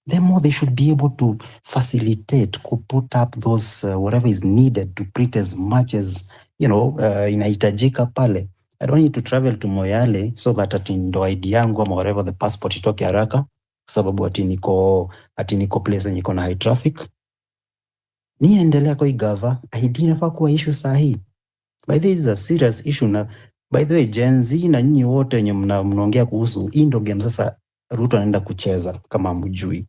the more they should be able to facilitate, could put up those whatever is needed to print as much as, inahitajika pale. I don't need to travel to Moyale so that ati ndo ID yangu ama whatever the passport itoke haraka, sababu ati niko place yenye iko na high traffic. Ni endelea kwa igava, ID inafaa kuwa issue sahi. By the way, this is a serious issue na by the way, Gen Z na nyinyi wote wenye mnaongea kuhusu hii ndo game sasa Ruto anaenda kucheza kama mjui.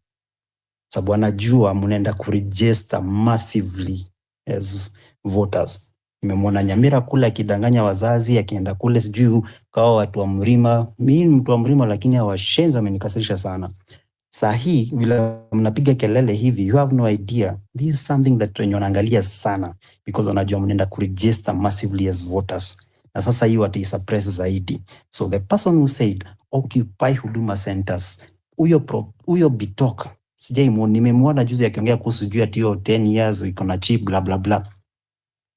Sababu anajua mnaenda kuregister massively as voters. Nimemwona Nyamira kule akidanganya wazazi akienda kule sijui kwa watu wa Mlima. Mimi ni mtu wa Mlima lakini hawashenza amenikasirisha sana. Sahi vile mnapiga kelele hivi, you have no idea. This is something that wenye wanaangalia sana because wanajua mnaenda kuregister massively as voters. Na sasa hiyo wataisuppress zaidi. So the person who said occupy huduma centers, huyo Bitok nimemwona juzi akiongea kuhusu juu ati 10 years iko na chip bla bla bla.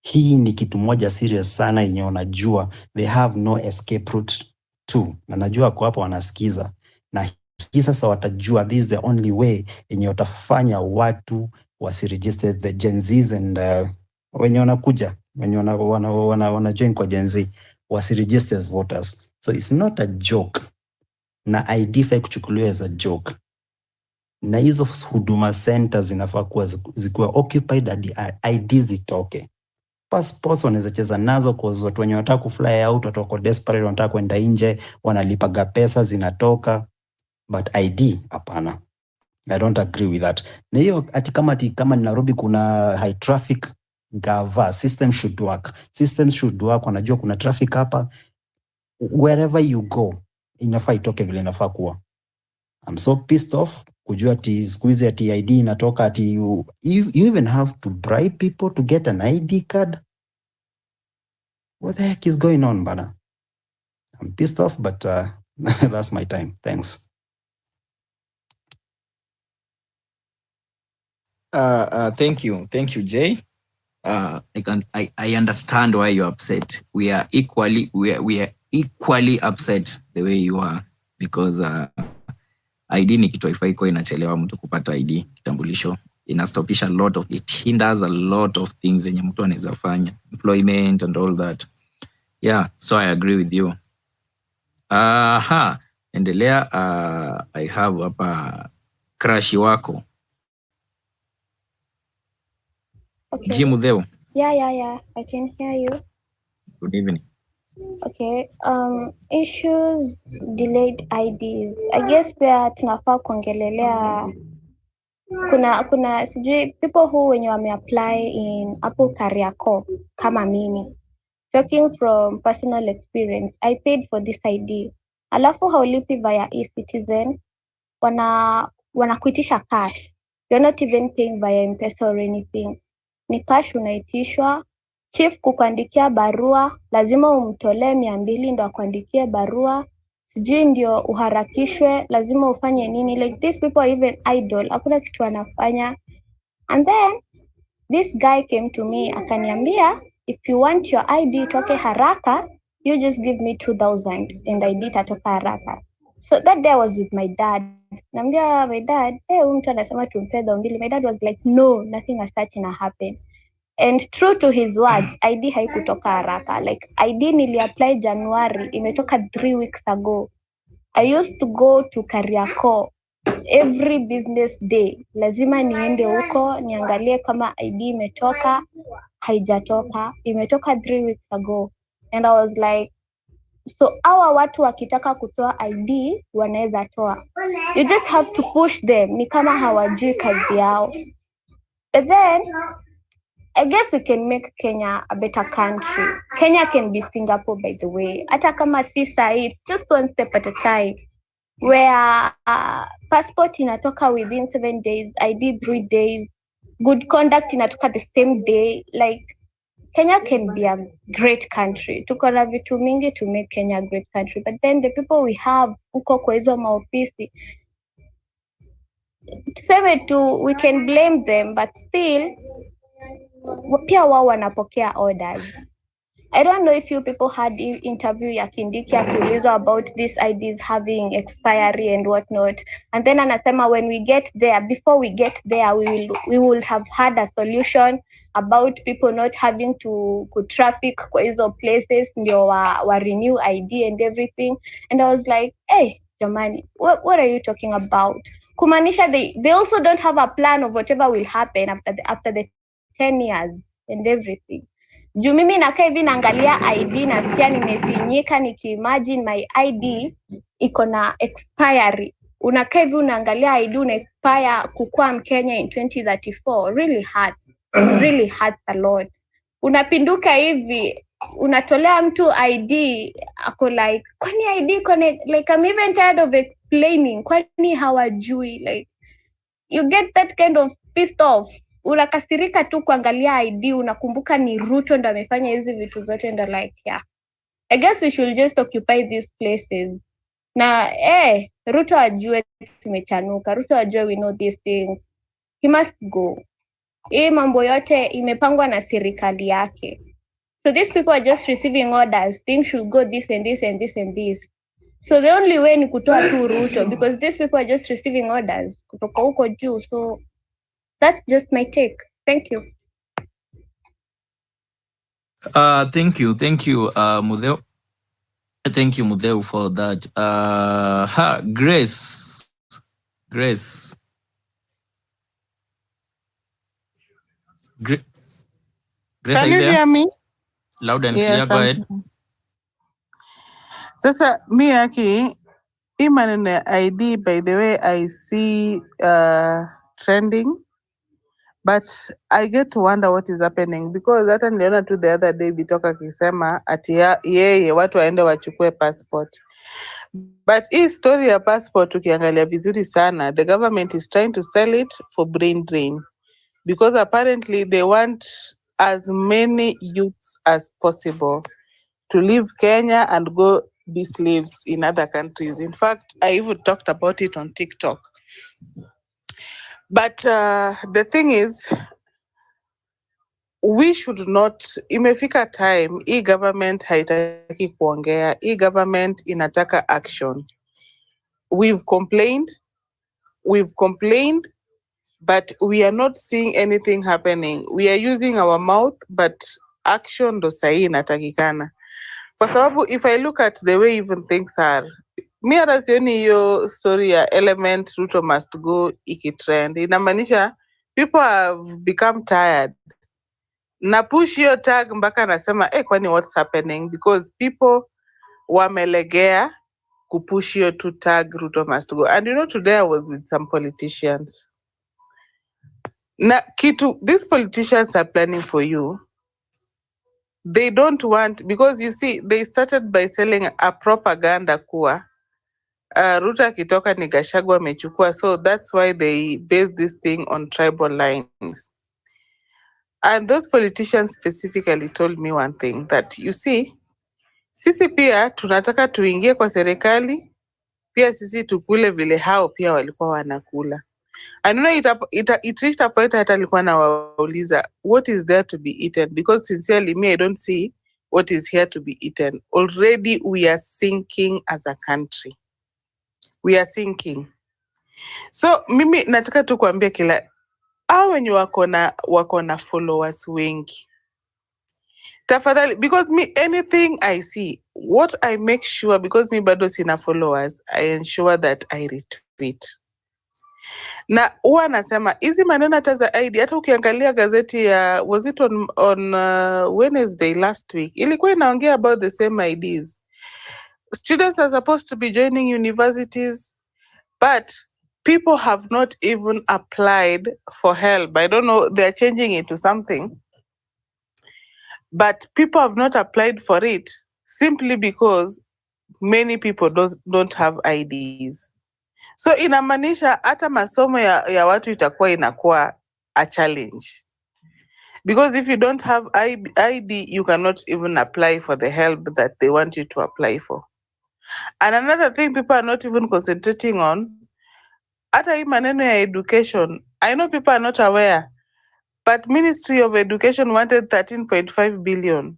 Hii ni kitu moja serious sana yenye wanajua they have no escape route to. Na najua kwa hapo wanasikiza. Na hii sasa watajua this is the only way yenye watafanya watu wasiregister the Gen Zs and wenye wanakuja, wenye wana join kwa Gen Z wasiregister as voters. So it's not a joke. Na ID fake kuchukuliwa as a joke. Na hizo huduma centers zinafaa kuwa zikuwa occupied hadi ID zitoke. Passports wanaweza cheza nazo kwa watu wenye wanataka kufly out, watu wako desperate wanataka kwenda nje, wanalipaga pesa zinatoka, but ID hapana. I don't agree with that. Na hiyo ati kama Nairobi kuna high traffic, gava system should work. Systems should work. Wanajua kuna traffic hapa, wherever you go inafaa itoke vile inafaa kuwa. I'm so pissed off kujua ati squeeze ati ID inatoka ati you even have to bribe people to get an ID card. What the heck is going on, bana? I'm pissed off, but that's my time. Thanks. Thank you, Jay. I understand why you're upset. We are equally upset the way you are because ID ni kitu haifai kwa inachelewa mtu kupata ID kitambulisho. Inastopisha it hinders a lot of things zenye mtu anaweza fanya, employment and all that. Yeah, so I agree with you. Endelea. I have hapa crush wako. Okay. Jimudheo. Yeah. I can hear you. Good evening. Okay. Issues, delayed IDs. I guess pia tunafaa kuongelelea kuna sijui people who wenye wameapply in hapo Kariakoo kama mimi. Talking from personal experience, I paid for this ID. Alafu haulipi via e-Citizen, wanakuitisha cash. You're not even paying via M-Pesa or anything. Ni cash unaitishwa. Chief kukuandikia barua, lazima umtolee 200 ndo akuandikie barua. Sijui ndio uharakishwe, lazima ufanye nini. Like these people are even idle. Hakuna kitu wanafanya. And then this guy came to me akaniambia, if you want your ID itoke haraka, you just give me 2,000 and ID itatoka haraka. So that day I was with my dad. Naambia my dad, huyu mtu anasema tumpe 2,000. My dad was like, no, nothing as such na happen. And true to his words, ID haikutoka haraka. Like ID niliapply January, imetoka 3 weeks ago. I used to go to Kariakoo every business day. Lazima niende huko niangalie kama ID imetoka, haijatoka. Imetoka 3 weeks ago. And I was like, so hawa watu wakitaka kutoa ID wanaweza toa. You just have to push them. Ni kama hawajui kazi yao. And then I guess we can make Kenya a better country. Kenya can be Singapore, by the way. Hata kama si sahi, just one step at a time. Where passport inatoka within 7 days, ID 3 days, good conduct inatoka the same day. Like Kenya can be a great country. Tuko na vitu mingi to make Kenya a great country. But then the people we have huko kwa hizo maofisi, tuseme tu, we can blame them, but still pia wao wanapokea orders. I don't know if you people had interview ya Kindiki akiulizwa about these IDs having expiry and whatnot, and then anasema when we get there, before we get there, we will have had a solution about people not having to traffic kwa hizo places ndio wa renew ID and everything. And I was like, hey jamani, what are you talking about? Kumaanisha they also don't have a plan of whatever will happen after the 10 years and everything. Juu mimi nakaa hivi naangalia ID nasikia nimesinyika nikiimagine my ID iko na expiry. Unakaa hivi unaangalia ID una expire kukuwa Mkenya in 2034. Really hurts a lot. Unapinduka hivi unatolea mtu ID ako like kwani ID connect, like I'm even tired of explaining kwani hawajui, like you get that kind of pissed off. Unakasirika tu kuangalia ID, unakumbuka ni Ruto ndo amefanya hizi vitu zote, ndo like yeah, I guess we should just occupy these places. Na Ruto ajue tumechanuka, Ruto ajue we know these things, he must go. Hii mambo yote imepangwa na serikali yake, so these people are just receiving orders, things should go this and this and this and this. So the only way ni kutoa tu Ruto, because these people are just receiving orders kutoka huko juu. So that's just my take. Thank you. Thank you, Mudheo. Thank you, Mudheo, for that. Grace. Grace, Can are you you there? hear me? Loud and Yes, clear, go ahead. Sasa mi aki hii maneno ya ID, by the way, I see trending, but I get to wonder what is happening, because hata niliona tu the other day Bitoka akisema ati yeye watu waende wachukue passport. But hii story ya passport ukiangalia vizuri sana, the government is trying to sell it for brain drain, because apparently they want as many youths as possible to leave Kenya and go be slaves in other countries. In fact, I even talked about it on TikTok. But the thing is, we should not, imefika time, hii government haitaki kuongea, hii government inataka action. We've complained, but we are not seeing anything happening. We are using our mouth, but action ndo sahi inatakikana. Kwa sababu if I look at the way even things are, mi hata sioni hiyo story ya element Ruto must go ikitrend. Inamaanisha people have become tired. Na push hiyo tag mpaka nasema kwani what's happening, because people wamelegea kupush hiyo tu tag Ruto must go. And you know, today I was with some politicians. Na kitu these politicians are planning for you, they don't want, because you see they started by selling a propaganda kuwa Ruto akitoka ni Gachagua amechukua, so that's why they base this thing on tribal lines. And those politicians specifically told me one thing, that you see, sisi pia tunataka tuingie kwa serikali, pia sisi tukule vile hao pia walikuwa wanakula. I know it reached a point hata alikuwa nawauliza what is there to be eaten, because sincerely me I don't see what is here to be eaten. Already we are sinking as a country. We are sinking. So mimi nataka tu kuambia kila hao wenye wako na followers wengi, tafadhali, because me anything I see, what I make sure, because me bado sina followers, I ensure that I retweet. Na huwa nasema hizi maneno hata za ID, hata ukiangalia gazeti ya was it on Wednesday last week, ilikuwa inaongea about the same IDs. Students are supposed to be joining universities, but people have not even applied for help. I don't know, they're changing it to something, but people have not applied for it simply because many people don't have IDs. So inamaanisha hata masomo ya watu itakuwa inakuwa a challenge, because if you don't have ID you cannot even apply for the help that they want you to apply for. And another thing people are not even concentrating on, hata hii maneno ya education, I know people are not aware, but Ministry of Education wanted 13.5 billion.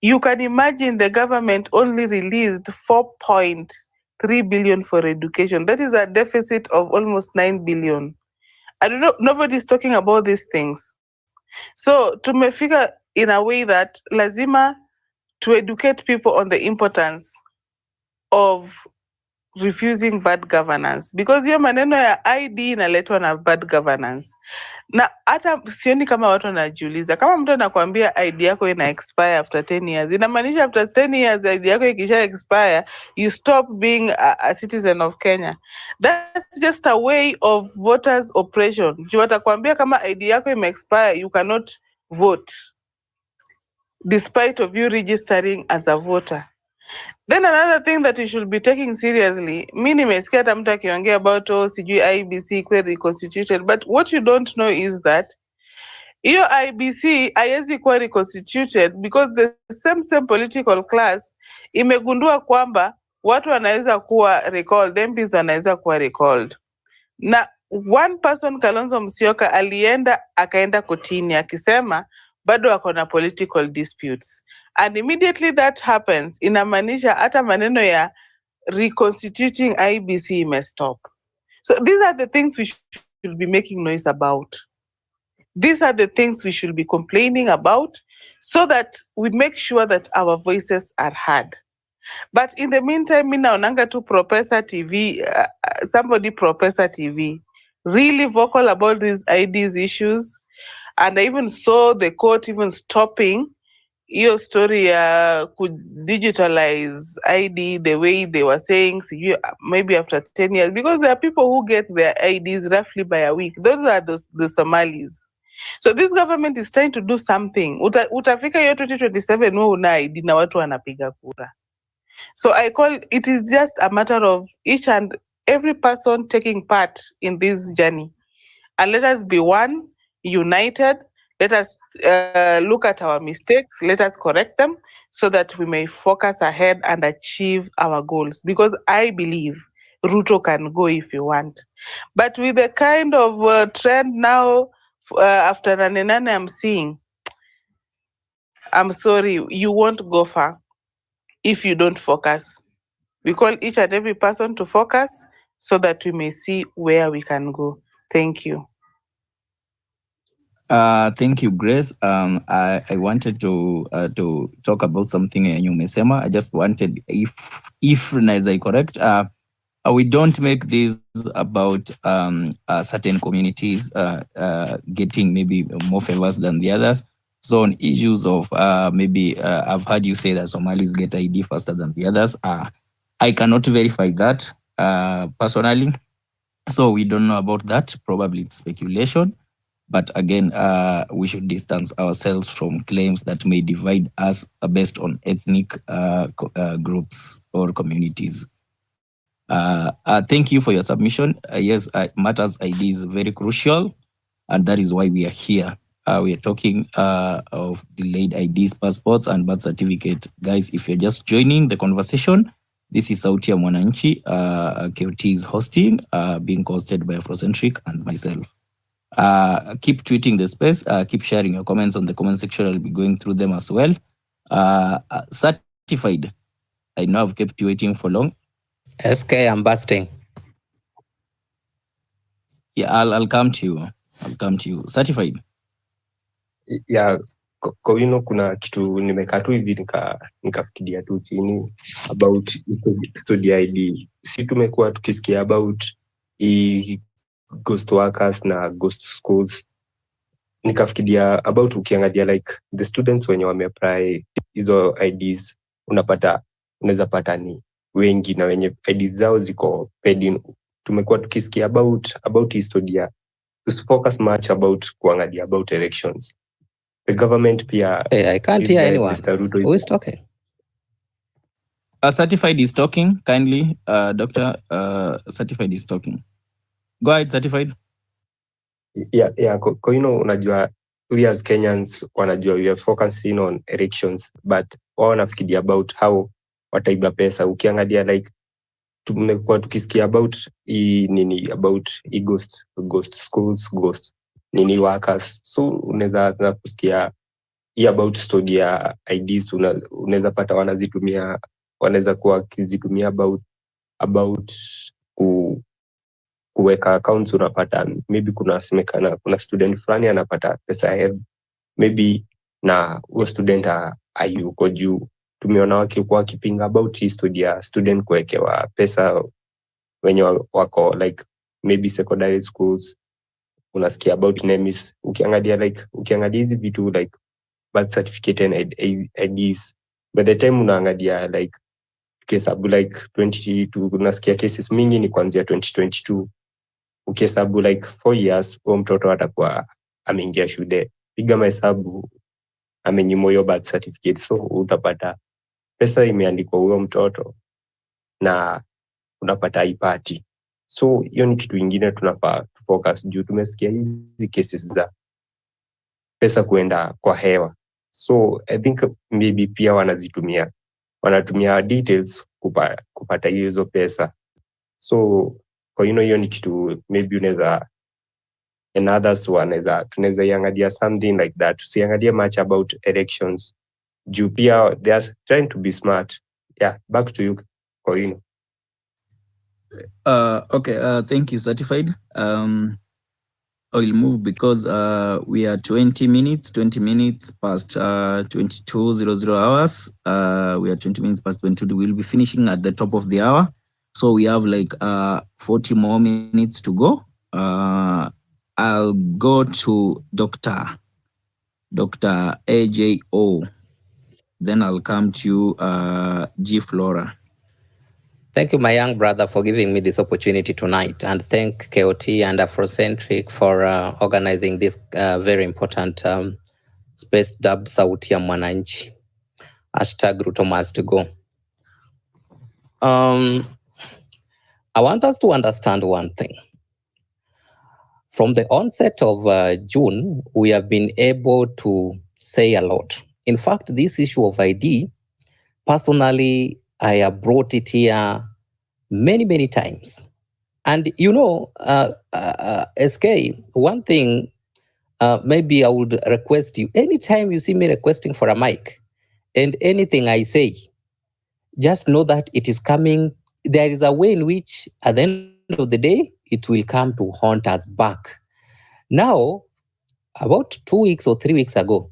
You can imagine the government only released 4.3 billion for education. That is a deficit of almost 9 billion. I don't know, nobody's talking about these things. So tumefika in a way that lazima to educate people on the importance of refusing bad governance, because hiyo maneno ya ID inaletwa na bad governance. Na hata sioni kama watu wanajiuliza, kama mtu anakuambia ID yako ina expire after 10 years, inamaanisha after 10 years ID yako ikisha expire, you stop being a citizen of Kenya. That's just a way of voters oppression. Juu watakwambia kama ID yako ime expire, you cannot vote despite of you registering as a voter. Then another thing that you should be taking seriously, mi nimesikia hata mtu akiongea about sijui IBC kweli reconstituted, but what you don't know is that hiyo IBC haiwezi kuwa reconstituted because the same political class imegundua kwamba watu wanaweza kuwa recalled, MPs wanaweza kuwa recalled. Na one person Kalonzo Musyoka akaenda kotini akisema bado wako na political disputes. And immediately that happens, inamaanisha hata maneno ya reconstituting IBC imestop. So these are the things we should be making noise about. These are the things we should be complaining about so that we make sure that our voices are heard. But in the meantime, mi naonanga tu Professor TV, somebody Professor TV, really vocal about these IDs issues. And I even saw the court even stopping your story could digitalize ID the way they were saying, maybe after 10 years, because there are people who get their IDs roughly by a week. Those are the Somalis. So this government is trying to do something. Utafika hiyo 2027 wewe una ID na watu wanapiga kura. So I call it is just a matter of each and every person taking part in this journey. And let us be one, united. Let us look at our mistakes. Let us correct them so that we may focus ahead and achieve our goals. Because I believe Ruto can go if you want. But with the kind of trend now, after Nane I'm seeing, I'm sorry, you won't go far if you don't focus. We call each and every person to focus so that we may see where we can go. Thank you. Thank you, Grace. I wanted to talk about something you umesema. I just wanted, if naweza correct, we don't make this about certain communities getting maybe more favors than the others. So on issues of maybe I've heard you say that Somalis get ID faster than the others. I cannot verify that personally. So we don't know about that. Probably it's speculation. But again, we should distance ourselves from claims that may divide us based on ethnic groups or communities. Thank you for your submission. Yes, Matters ID is very crucial, and that is why we are here. We are talking of delayed IDs, passports, and birth certificates. Guys, if you're just joining the conversation, this is Sauti ya Mwananchi. KOT is hosting, being hosted by Afrocentric and myself. Keep tweeting the space, keep sharing your comments on the comment section. I'll be going through them as well. Certified. I know I've kept you waiting for long. SK, I'm busting. Yeah, I'll come to you. I'll come to you. Certified. Yeah, kwa hino kuna kitu nimekaa tu hivi nikafikiria tu chini about study ID. Si tumekuwa tukisikia about ghost workers na ghost schools. Nikafikiria about ukiangalia like the students wenye wameapply hizo IDs, unaweza pata ni wengi na wenye IDs zao ziko paid. Tumekuwa tukisikia about historia. Focus much about kuangalia about elections. The government pia. Hey, I can't hear anyone. Who is talking? Certified is talking. Kindly, Doctor. Certified is talking. Go ahead, Certified. Yeah. Kwa unajua, we as Kenyans wanajua we are focusing on elections, but wao wanafikiria about how wataiba pesa. Ukiangalia like tumekuwa tukisikia about about ghost schools, ghost workers. So unaweza kusikia hii about study ya IDs unaweza pata wanaweza kuwa wakizitumia about kuweka accounts. Unapata maybe kuna student fulani anapata pesa help maybe, na huyo student hayuko juu. Tumeona wakipinga about hii study ya student kuwekewa pesa wenye wako like maybe secondary schools. Unasikia about NEMIS, ukiangalia hizi vitu like birth certificate and IDs, by the time unaangalia like ukihesabu like 22, unasikia cases mingi ni kuanzia 2022. Ukihesabu like 4 years huyo mtoto atakuwa ameingia shule, piga mahesabu amenyimwa hiyo birth certificate. So utapata pesa imeandikwa huyo mtoto na unapata haipati. So hiyo ni kitu ingine tunafaa focus juu tumesikia hizi cases za pesa kuenda kwa hewa. So I think maybe pia wanatumia details kupata hizo pesa. So kwa hiyo ni kitu maybe unaweza, and others tunaweza iangalia something like that. Tusiangalie much about elections juu pia they are trying to be smart. Yeah, back to you Koino. Okay, thank you, Certified. I will move because we are 20 minutes past 22:00 hours. We are 20 minutes past 22. We'll be finishing at the top of the hour. So we have like 40 more minutes to go. I'll go to Dr. AJO. Then I'll come to you, G. Flora. Thank you, my young brother, for giving me this opportunity tonight, and thank KOT and Afrocentric for organizing this very important space dubbed Sauti ya Mwananchi. #Ruto must go. I want us to understand one thing. From the onset of June, we have been able to say a lot. In fact, this issue of ID, personally, I have brought it here many times. And SK, one thing, maybe I would request you, anytime you see me requesting for a mic, and anything I say, just know that it is coming. There is a way in which, at the end of the day, it will come to haunt us back. Now, about 2 weeks or 3 weeks ago,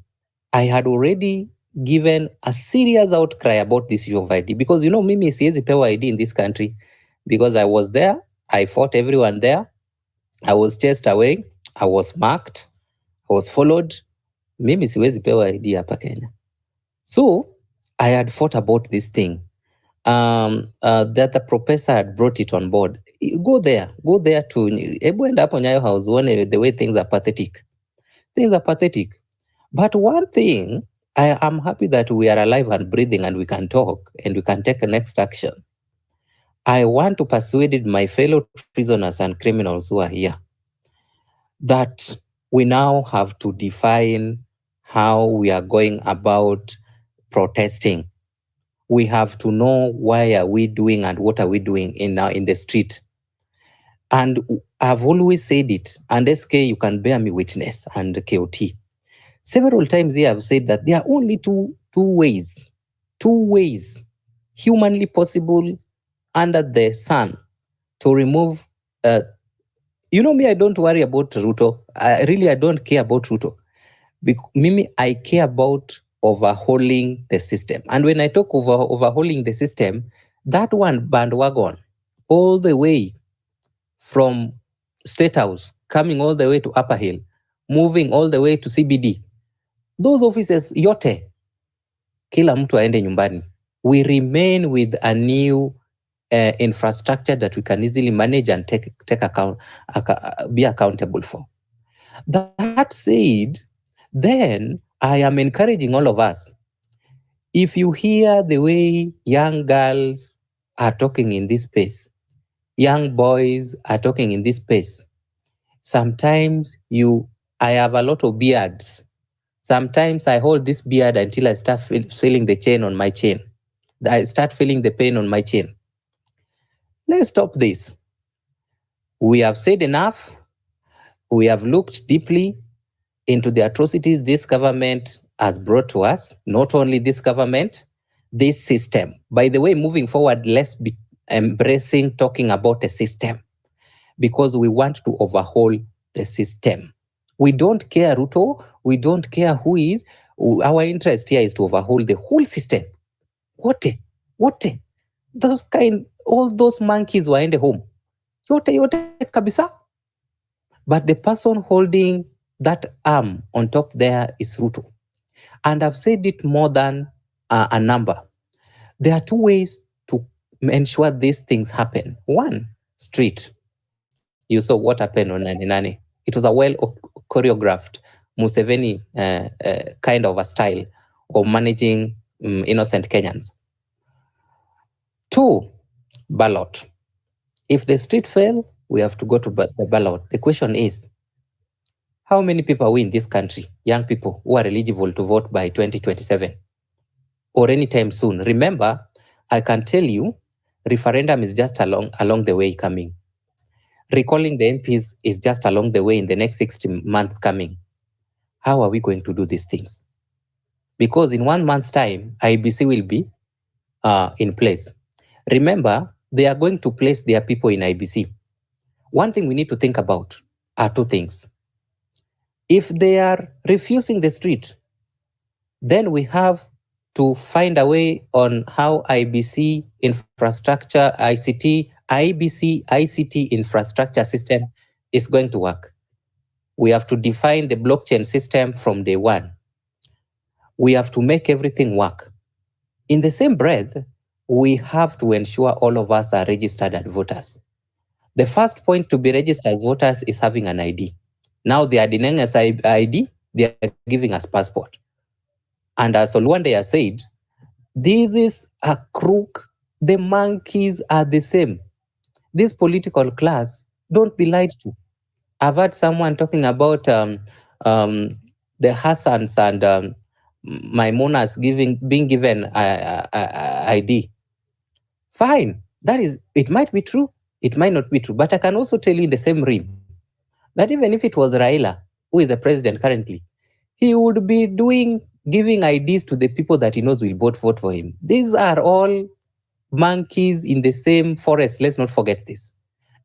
I had already given a serious outcry about this issue of ID, because mimi siwezi pewa ID in this country, because I was there, I fought everyone there, I was chased away, I was marked, I was followed. Mimi siwezi pewa ID hapa Kenya. So I had fought about this thing. That the professor had brought it on board. Go there to Ebu end up on Nyayo House, the way things are pathetic. Things are pathetic. But one thing, I am happy that we are alive and breathing and we can talk and we can take the next action. I want to persuade my fellow prisoners and criminals who are here that we now have to define how we are going about protesting. We have to know why are we doing and what are we doing in the street. And I've always said it, and SK, you can bear me witness, and KOT. Several times here I've said that there are only two ways humanly possible under the sun to remove me, I don't worry about Ruto. I don't care about Ruto. Mimi, I care about overhauling the system. And when I talk overhauling the system, that one bandwagon, all the way from State House, coming all the way to Upper Hill, moving all the way to CBD, those offices yote, kila mtu aende nyumbani. We remain with a new infrastructure that we can easily manage and take account, be accountable for. That said, then I am encouraging all of us. If you hear the way young girls are talking in this space, young boys are talking in this space, sometimes I have a lot of beards. Sometimes I hold this beard until I start feeling the chain on my chin. I start feeling the pain on my chin. Let's stop this. We have said enough. We have looked deeply into the atrocities this government has brought to us, not only this government, this system. By the way, moving forward, let's be embracing talking about a system, because we want to overhaul the system. We don't care Ruto, we don't care who is. Our interest here is to overhaul the whole system. What? All those monkeys waende home. Yote kabisa. But the person holding that arm on top there is Ruto. And I've said it more than a number. There are two ways to ensure these things happen. One, street. You saw what happened on 99. It was a well choreographed Museveni kind of a style of managing innocent Kenyans. Two, ballot. If the street fail, we have to go to the ballot. The question is, how many people are we in this country, young people, who are eligible to vote by 2027 or anytime soon? Remember, I can tell you, referendum is just along the way coming. Recalling the MPs is just along the way in the next 60 months coming. How are we going to do these things? Because in 1 month's time, IBC will be in place. Remember, they are going to place their people in IBC. One thing we need to think about are two things. If they are refusing the street, then we have to find a way on how IBC infrastructure, ICT infrastructure system is going to work. We have to define the blockchain system from day one. We have to make everything work. In the same breath, we have to ensure all of us are registered as voters. The first point to be registered as voters is having an ID. Now they are denying us ID, they are giving us passport. And as Olwande has said, this is a crook. The monkeys are the same. This political class, don't be lied to. I've heard someone talking about the Hassans and Maimunas being given ID. Fine, it might be true, it might not be true, but I can also tell you in the same ream that even if it was Raila, who is the president currently, he would be giving IDs to the people that he knows will vote for him. These are all monkeys in the same forest. Let's not forget this.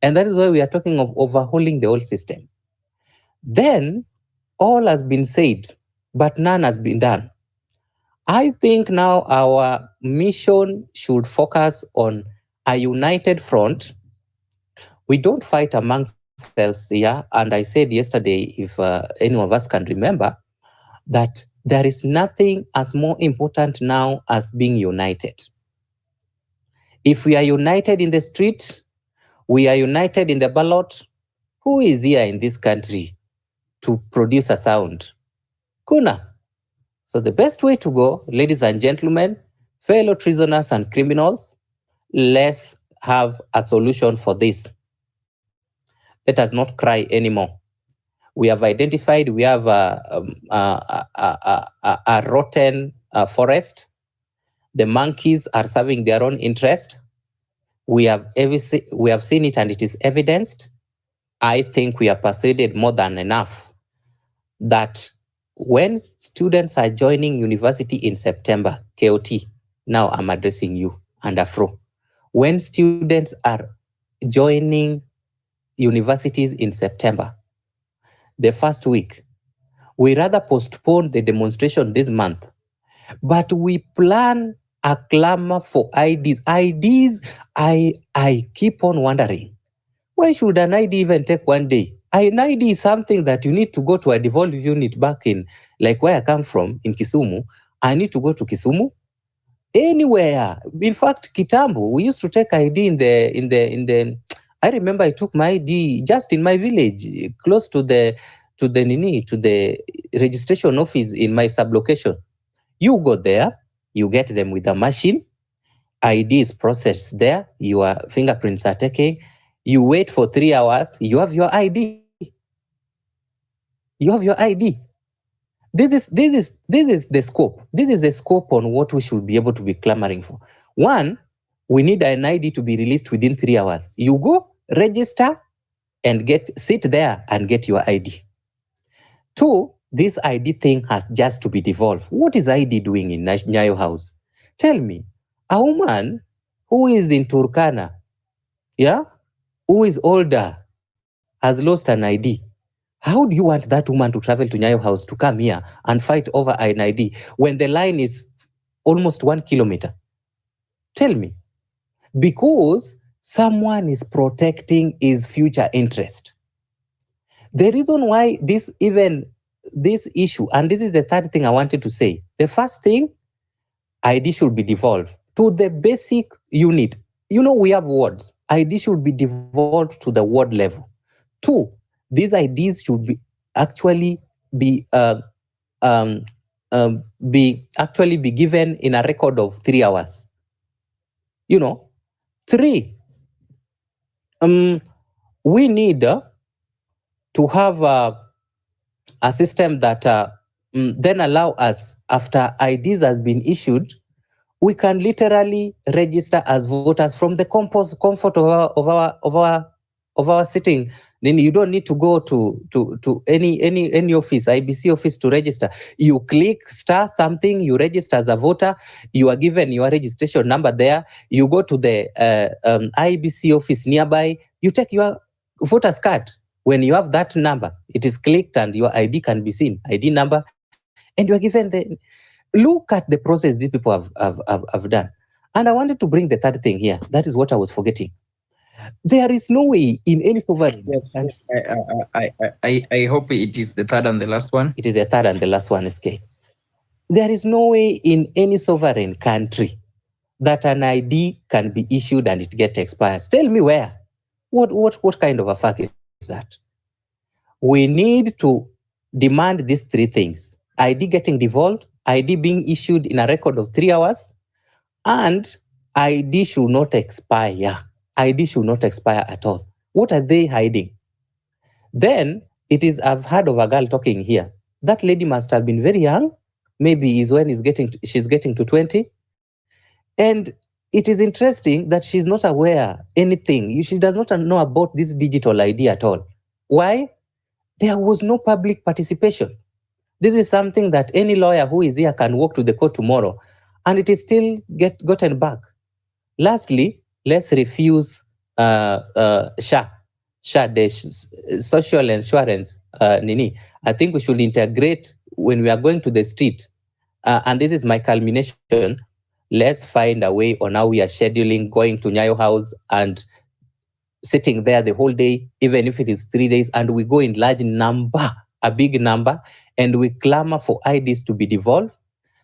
And that is why we are talking of overhauling the whole system. Then all has been said, but none has been done. I think now our mission should focus on a united front. We don't fight amongst ourselves here. And I said yesterday, if any of us can remember, that there is nothing as more important now as being united. If we are united in the street, we are united in the ballot, who is here in this country to produce a sound? Kuna. So the best way to go, ladies and gentlemen, fellow prisoners and criminals, let's have a solution for this. Let us not cry anymore. We have identified we have a rotten forest. The monkeys are serving their own interest. We have seen it and it is evidenced. I think we have persuaded more than enough that when students are joining university in September, KOT, now I'm addressing you and Afro. When students are joining universities in September, the first week, we rather postpone the demonstration this month, but we plan a clamor for IDs. IDs, I keep on wondering, why should an ID even take 1 day? An ID is something that you need to go to a devolved unit back in, like where I come from, in Kisumu. I need to go to Kisumu, anywhere. In fact, Kitambo, we used to take ID in the. I remember I took my ID just in my village, close to the registration office in my sublocation. You go there, you get them with a machine, ID is processed there, your fingerprints are taken, you wait for 3 hours, you have your ID. You have your ID. This is the scope. This is the scope on what we should be able to be clamoring for. One, we need an ID to be released within 3 hours. You go, register, and sit there and get your ID. Two, this ID thing has just to be devolved. What is ID doing in Nyayo House? Tell me, a woman who is in Turkana, yeah, who is older, has lost an ID. How do you want that woman to travel to Nyayo House to come here and fight over an ID when the line is almost 1 kilometer? Tell me. Because someone is protecting his future interest. The reason why this issue, and this is the third thing I wanted to say. The first thing, ID should be devolved to the basic unit. We have wards. ID should be devolved to the ward level. 2, these IDs should be actually be given in a record of 3 hours. 3, we need to have a system that then allow us, after IDs has been issued, we can literally register as voters from the comfort of our sitting. Then you don't need to go to any office, IBC office, to register. You click star something, you register as a voter, you are given your registration number there, you go to the IBC office nearby, you take your voter's card. When you have that number, it is clicked and your ID can be seen, ID number, and you are given look at the process these people have done. And I wanted to bring the third thing here. That is what I was forgetting. There is no way in any sovereign. Yes. I hope it is the third and the last one. It is the third and the last one, SK. There is no way in any sovereign country that an ID can be issued and it gets expired. Tell me where. What kind of a fact is that? We need to demand these 3 things: ID getting devolved, ID being issued in a record of 3 hours, and ID should not expire. ID should not expire at all. What are they hiding? Then I've heard of a girl talking here. That lady must have been very young. Maybe is when she's getting to 20. And it is interesting that she's not aware anything. She does not know about this digital ID at all. Why? There was no public participation. This is something that any lawyer who is here can walk to the court tomorrow, and it is still gotten back. Lastly, let's refuse SHA, the social insurance. I think we should integrate when we are going to the street. And this is my culmination. Let's find a way on how we are scheduling going to Nyayo House and sitting there the whole day, even if it is 3 days, and we go in large number, a big number, and we clamor for IDs to be devolved.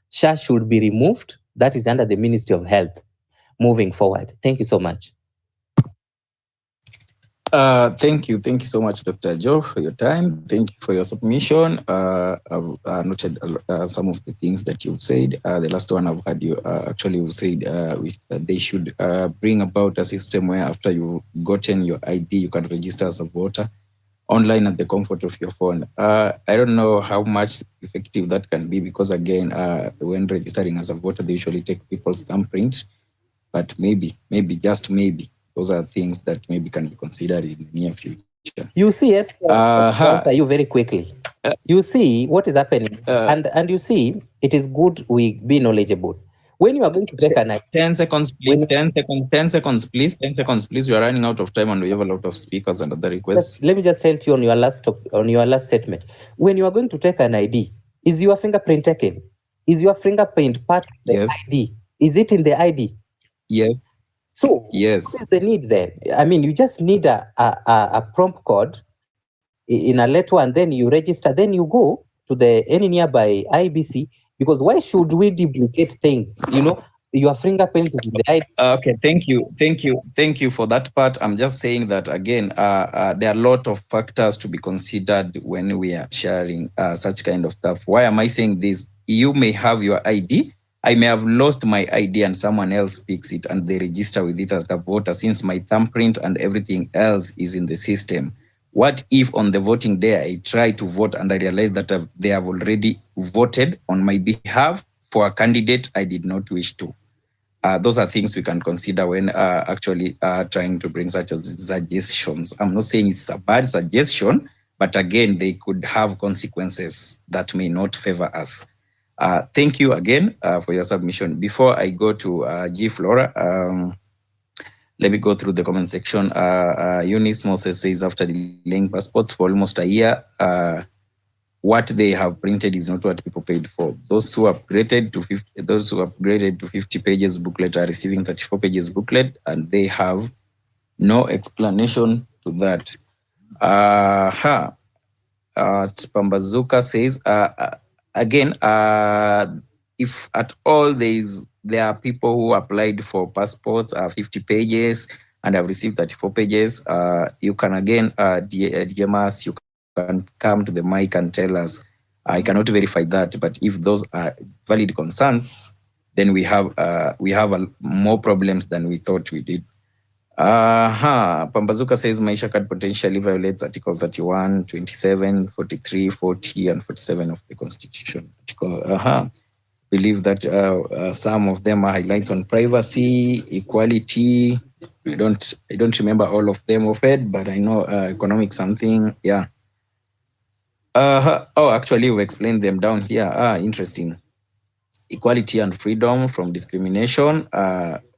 SHA should be removed. That is under the Ministry of Health moving forward. Thank you so much. Thank you so much, Dr. Joe, for your time. Thank you for your submission. I've noted some of the things that you've said. The last one I've had you actually said they should bring about a system where after you've gotten your ID, you can register as a voter online at the comfort of your phone. I don't know how much effective that can be, because again, when registering as a voter, they usually take people's thumbprint, but maybe, just maybe, those are things that maybe can be considered in the near future. You see, yes, answer you very quickly. You see what is happening, and you see, it is good we be knowledgeable. When you are going to take an 10 seconds, please. 10 seconds, please. 10 seconds, please. We are running out of time, and we have a lot of speakers and other requests. Let me just tell you on your last statement. When you are going to take an ID, is your fingerprint taken? Is your fingerprint part of the ID? Is it in the ID? Yes. So yes, what is the need then? I mean, you just need a prompt code in a letter, and then you register. Then you go to any nearby IBC, because why should we duplicate things? Your fingerprint is in the ID. Okay, thank you for that part. I'm just saying that again, there are a lot of factors to be considered when we are sharing such kind of stuff. Why am I saying this? You may have your ID. I may have lost my ID and someone else picks it and they register with it as the voter, since my thumbprint and everything else is in the system. What if on the voting day I try to vote and I realize that they have already voted on my behalf for a candidate I did not wish to? Those are things we can consider when actually trying to bring such suggestions. I'm not saying it's a bad suggestion, but again, they could have consequences that may not favor us. Thank you again for your submission. Before I go to G. Flora, let me go through the comment section. Eunice Moses says, after delaying passports for almost a year, what they have printed is not what people paid for. Those who upgraded to 50 pages booklet are receiving 34 pages booklet, and they have no explanation to that. Pambazuka says, again, if at all there are people who applied for passports 50 pages and have received 34 pages, you can again DM us, you can come to the mic and tell us. I cannot verify that, but if those are valid concerns, then we have more problems than we thought we did. Pambazuka says Maisha card potentially violates Article 31, 27, 43, 40, and 47 of the Constitution. Believe that some of them are highlights on privacy, equality. I don't remember all of them offhand, but I know economic something. Yeah. Actually, we explained them down here. Interesting. Equality and freedom from discrimination.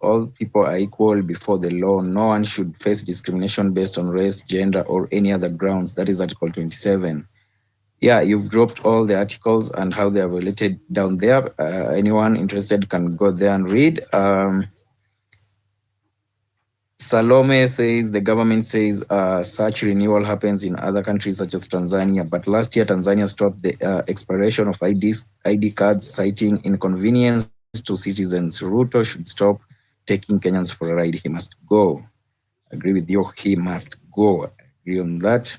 All people are equal before the law. No one should face discrimination based on race, gender, or any other grounds. That is Article 27. Yeah, you've dropped all the articles and how they are related down there. Anyone interested can go there and read. Salome says the government says such renewal happens in other countries such as Tanzania, but last year Tanzania stopped the expiration of ID cards, citing inconvenience to citizens. Ruto should stop taking Kenyans for a ride. He must go. Agree with you. He must go. Agree on that.